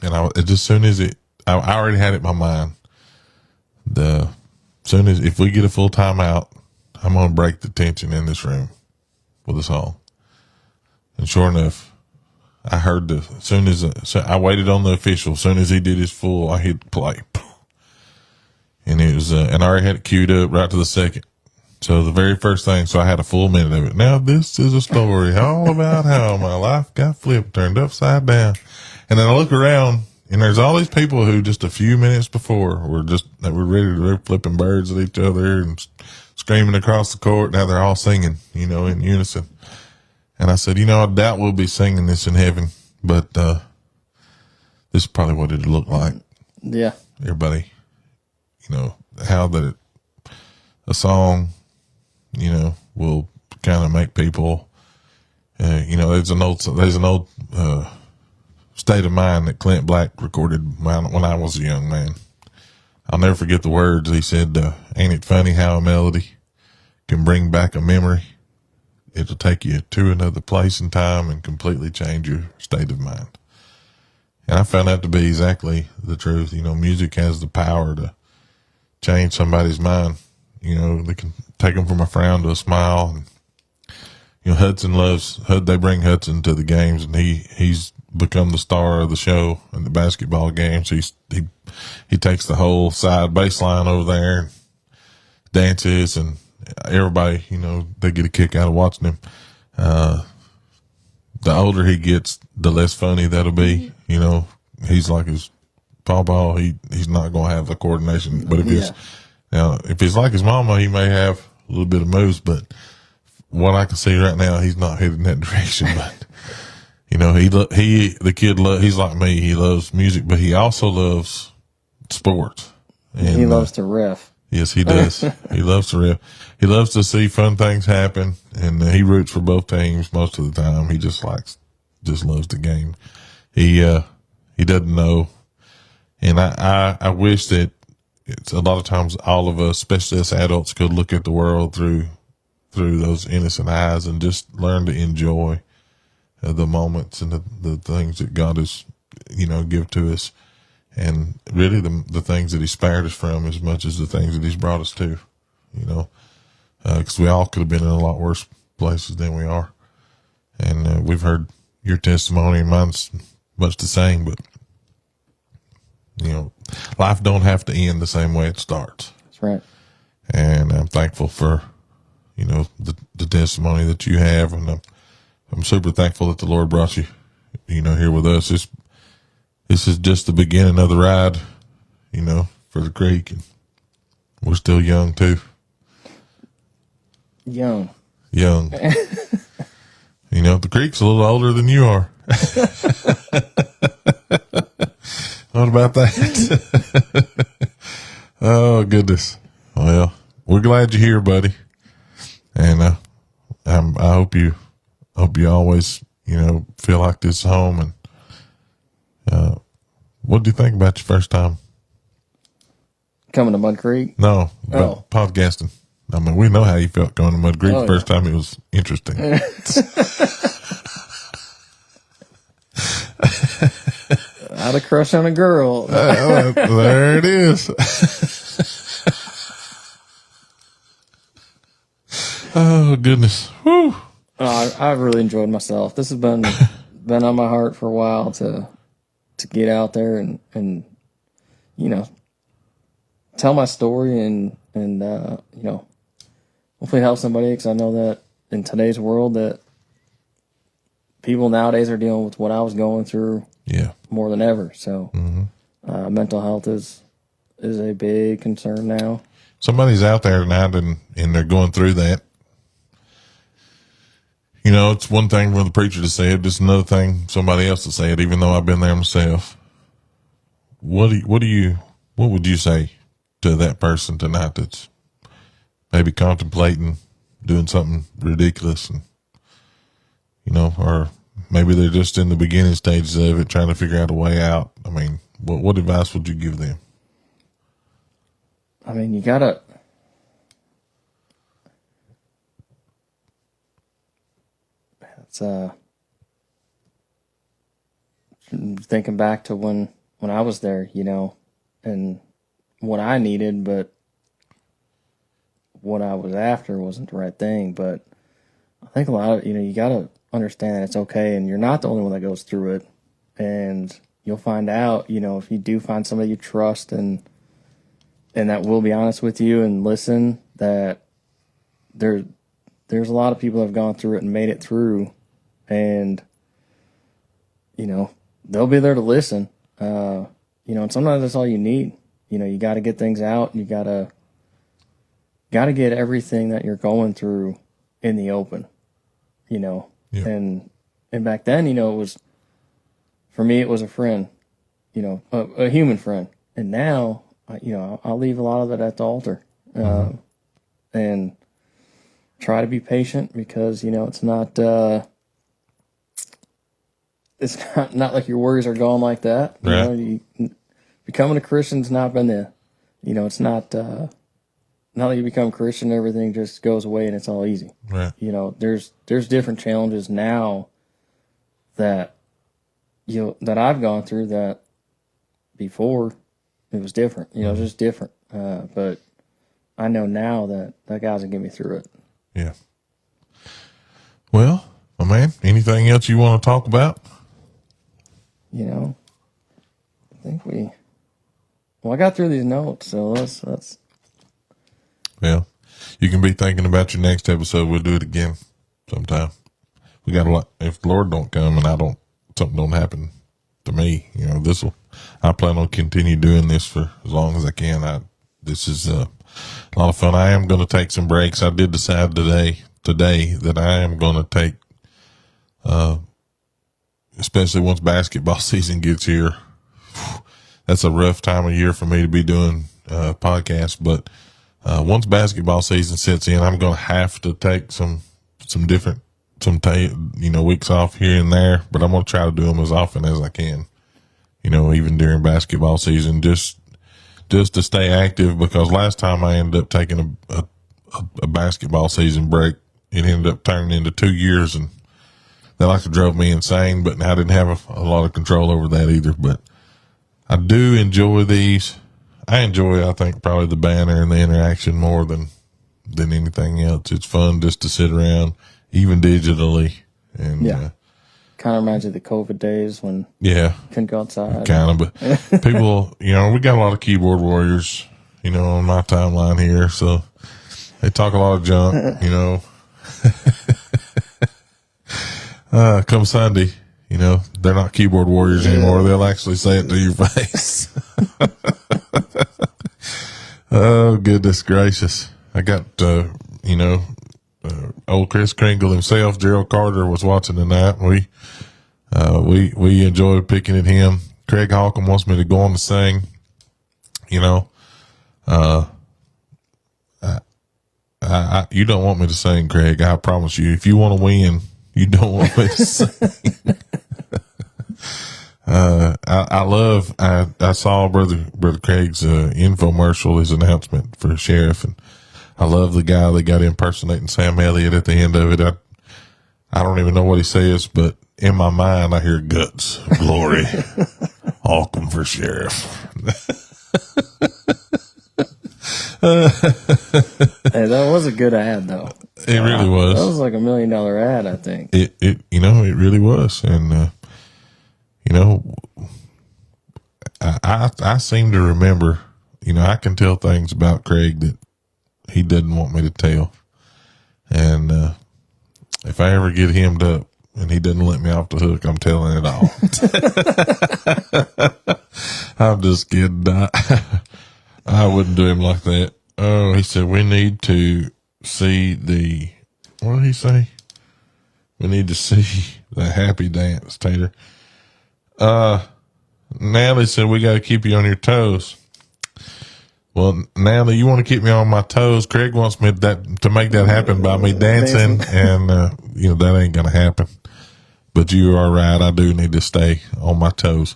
And as soon as I already had it in my mind, if we get a full timeout, I'm going to break the tension in this room with a song. And sure enough, I heard so I waited on the official. As soon as he did his full, I hit play. And it was, and I already had it queued up right to the second. So the very first thing, so I had a full minute of it. Now this is a story all about how my life got flipped, turned upside down. And then I look around, and there's all these people who just a few minutes before were ready to be flipping birds at each other and screaming across the court. Now they're all singing, in unison. And I said, I doubt we'll be singing this in heaven, but this is probably what it'd look like. Yeah. Everybody, how a song, will kind of make people, there's an old State of Mind that Clint Black recorded when I was a young man. I'll never forget the words. He said, ain't it funny how a melody can bring back a memory? It'll take you to another place and time and completely change your state of mind. And I found that to be exactly the truth. Music has the power to change somebody's mind. They can take them from a frown to a smile. And, they bring Hudson to the games, and he's become the star of the show in the basketball games. He takes the whole side baseline over there and dances, and everybody, they get a kick out of watching him. The older he gets, the less funny that'll be. He's like his pawpaw. He's not going to have the coordination. But if he's like his mama, he may have a little bit of moves. But what I can see right now, he's not heading that direction. But he's like me. He loves music, but he also loves sports. And he loves to riff. Yes, he does. He loves to riff. He loves to see fun things happen, and he roots for both teams most of the time. He just loves the game. He doesn't know, and I wish that it's a lot of times all of us, especially us adults, could look at the world through those innocent eyes and just learn to enjoy the moments and the things that God has, give to us. And really the things that he spared us from as much as the things that he's brought us to, because we all could have been in a lot worse places than we are. And we've heard your testimony, and mine's much the same, but, life don't have to end the same way it starts. That's right. And I'm thankful for, the testimony that you have. And I'm super thankful that the Lord brought you, here with us. This is just the beginning of the ride, for the creek. And we're still young too. Young. The creek's a little older than you are. What about that? Oh, goodness. Well, we're glad you're here, buddy. And I hope you always, feel like this is home. And what do you think about your first time coming to Mud Creek? No, podcasting. I mean, we know how you felt going to Mud Creek the first time. It was interesting. I had a crush on a girl. There it is. Oh, goodness. Whew. I've really enjoyed myself. This has been on my heart for a while to get out there and tell my story and hopefully help somebody, because I know that in today's world that people nowadays are dealing with what I was going through Yeah. more than ever. So mental health is a big concern now. Somebody's out there tonight and they're going through that. You know, it's one thing for the preacher to say it, it's another thing somebody else to say it, even though I've been there myself. What would you say to that person tonight that's maybe contemplating doing something ridiculous, and, you know, or maybe they're just in the beginning stages of it, trying to figure out a way out? I mean, what advice would you give them? I mean, you gotta, it's, thinking back to when I was there, you know, and what I needed, but what I was after wasn't the right thing. But I think a lot of, you know, you got to understand that it's okay, and you're not the only one that goes through it. And you'll find out, you know, if you do find somebody you trust and that will be honest with you and listen, that there's a lot of people that have gone through it and made it through, and, you know, they'll be there to listen. You know, and sometimes that's all you need. You know, you got to get things out, and you got to get everything that you're going through in the open, you know. Yeah. And back then, you know, it was, for me, it was a friend, you know, a human friend. And now, you know, I'll leave a lot of it at the altar, and try to be patient, because, you know, it's not like your worries are gone like that. Right. You know, becoming a Christian's not been it's not now that you become a Christian, everything just goes away and it's all easy. Right. You know, there's different challenges now that that I've gone through that before it was different. You know, it's just different. But I know now that God's gonna get me through it. Yeah. Well, my man, anything else you want to talk about? You know, I think I got through these notes, so let's. Well, you can be thinking about your next episode. We'll do it again sometime. We got a lot. If the Lord don't come and something don't happen to me, you know, I plan on continue doing this for as long as I can. This is a lot of fun. I am going to take some breaks. I did decide today that I am going to take, especially once basketball season gets here. That's a rough time of year for me to be doing podcasts, but once basketball season sets in, I'm going to have to take some weeks off here and there, but I'm going to try to do them as often as I can, you know, even during basketball season, just to stay active, because last time I ended up taking a basketball season break, it ended up turning into 2 years, and that drove me insane, but I didn't have a lot of control over that either. But I do enjoy these. I think, probably the banner and the interaction more than anything else. It's fun just to sit around, even digitally. And kind of reminds you of the COVID days when couldn't go outside. Kind of, but people, you know, we got a lot of keyboard warriors, you know, on my timeline here, so they talk a lot of junk, you know. Come Sunday, you know, they're not keyboard warriors anymore. They'll actually say it to your face. Oh, goodness gracious. I got, old Chris Kringle himself, Gerald Carter, was watching tonight. We enjoyed picking at him. Craig Holcomb wants me to go on to sing. You know, you don't want me to sing, Craig. I promise you. If you want to win, you don't want me to sing. I saw Brother Craig's infomercial, his announcement for sheriff, and I love the guy that got impersonating Sam Elliott at the end of it. I don't even know what he says, but in my mind I hear guts, glory, Holcomb for sheriff. Hey, that was a good ad, though. It really was. That was like $1 million ad, I think. It really was. And, I seem to remember, I can tell things about Craig that he doesn't want me to tell. And, if I ever get him to and he doesn't let me off the hook, I'm telling it all. I'm just kidding. I wouldn't do him like that. Oh, he said, we need to see what did he say? We need to see the happy dance, Tater. Natalie said, we got to keep you on your toes. Well, Natalie, you want to keep me on my toes. Craig wants me to make that happen by me dancing, and, that ain't going to happen. But you are right. I do need to stay on my toes.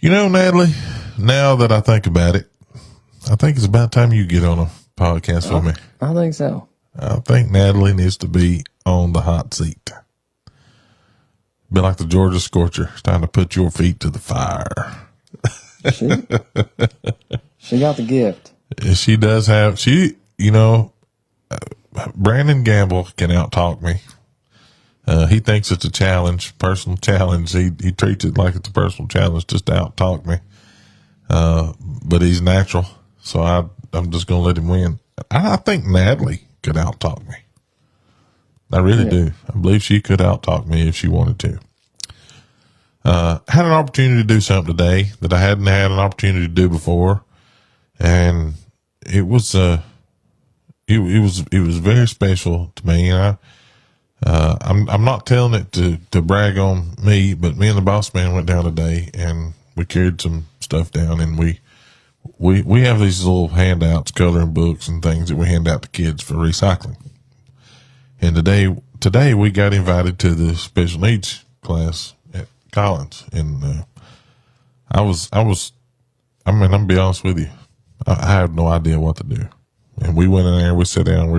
Natalie, now that I think about it, I think it's about time you get on a podcast with me. I think so. I think Natalie needs to be on the hot seat. Be like the Georgia Scorcher. It's time to put your feet to the fire. She got the gift. She does have, Brandon Gamble can out-talk me. He thinks it's a challenge, personal challenge. He treats it like it's a personal challenge just to out-talk me. But he's natural, so I'm just going to let him win. I think Natalie could out-talk me. I really do. I believe she could out-talk me if she wanted to. Had an opportunity to do something today that I hadn't had an opportunity to do before. And it was very special to me. And I'm not telling it to brag on me, but me and the boss man went down today and we carried some stuff down, and we have these little handouts, coloring books and things that we hand out to kids for recycling. And today we got invited to the special needs class at Collins. And, I'm gonna be honest with you. I have no idea what to do. And we went in there, we sat down,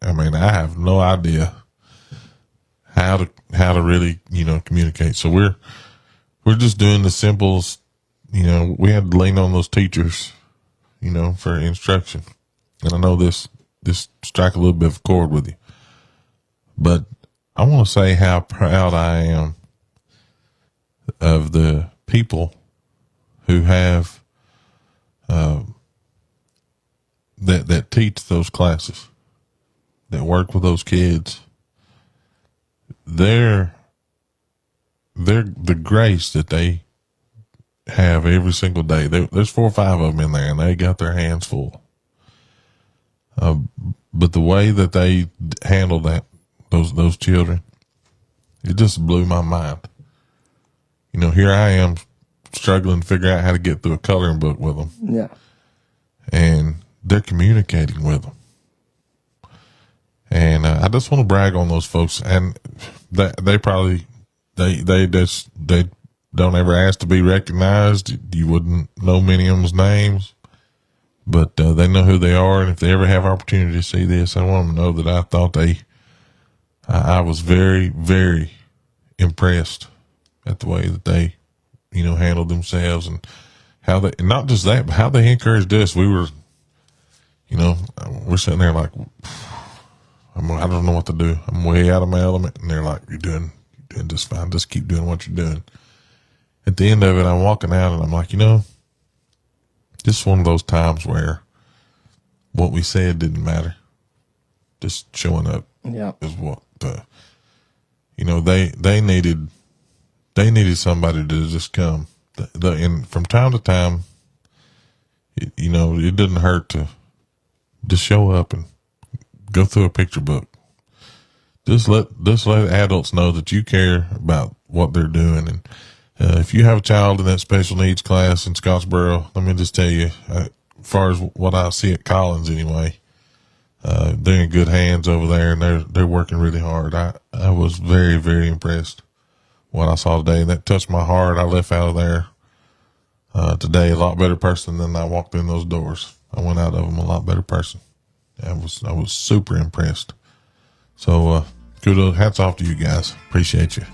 I have no idea how to really, communicate. So we're just doing the simples, we had to lean on those teachers, for instruction. And I know this strike a little bit of a chord with you, but I want to say how proud I am of the people who have, that teach those classes, that work with those kids. They're the grace that they have every single day. There's 4 or 5 of them in there, and they got their hands full. But the way that they handle those children, it just blew my mind. Here I am struggling to figure out how to get through a coloring book with them. Yeah. And they're communicating with them. And I just want to brag on those folks. And they don't ever ask to be recognized. You wouldn't know many of them's names, but they know who they are. And if they ever have opportunity to see this, I want them to know that I thought I was very, very impressed at the way that they, handled themselves, and how they, and not just that, but how they encouraged us. We were, we're sitting there like, I don't know what to do. I'm way out of my element. And they're like, you're doing just fine. Just keep doing what you're doing. At the end of it, I'm walking out and I'm like, this is one of those times where what we said didn't matter. Just showing up is what, they needed somebody to just come. And from time to time, it didn't hurt to just show up and go through a picture book. Just let adults know that you care about what they're doing. And if you have a child in that special needs class in Scottsboro, let me just tell you, as far as what I see at Collins anyway, they're in good hands over there, and they're working really hard. I was very, very impressed what I saw today. That touched my heart. I left out of there today a lot better person than I walked in those doors. I went out of them a lot better person. I was super impressed. So kudos, hats off to you guys. Appreciate you.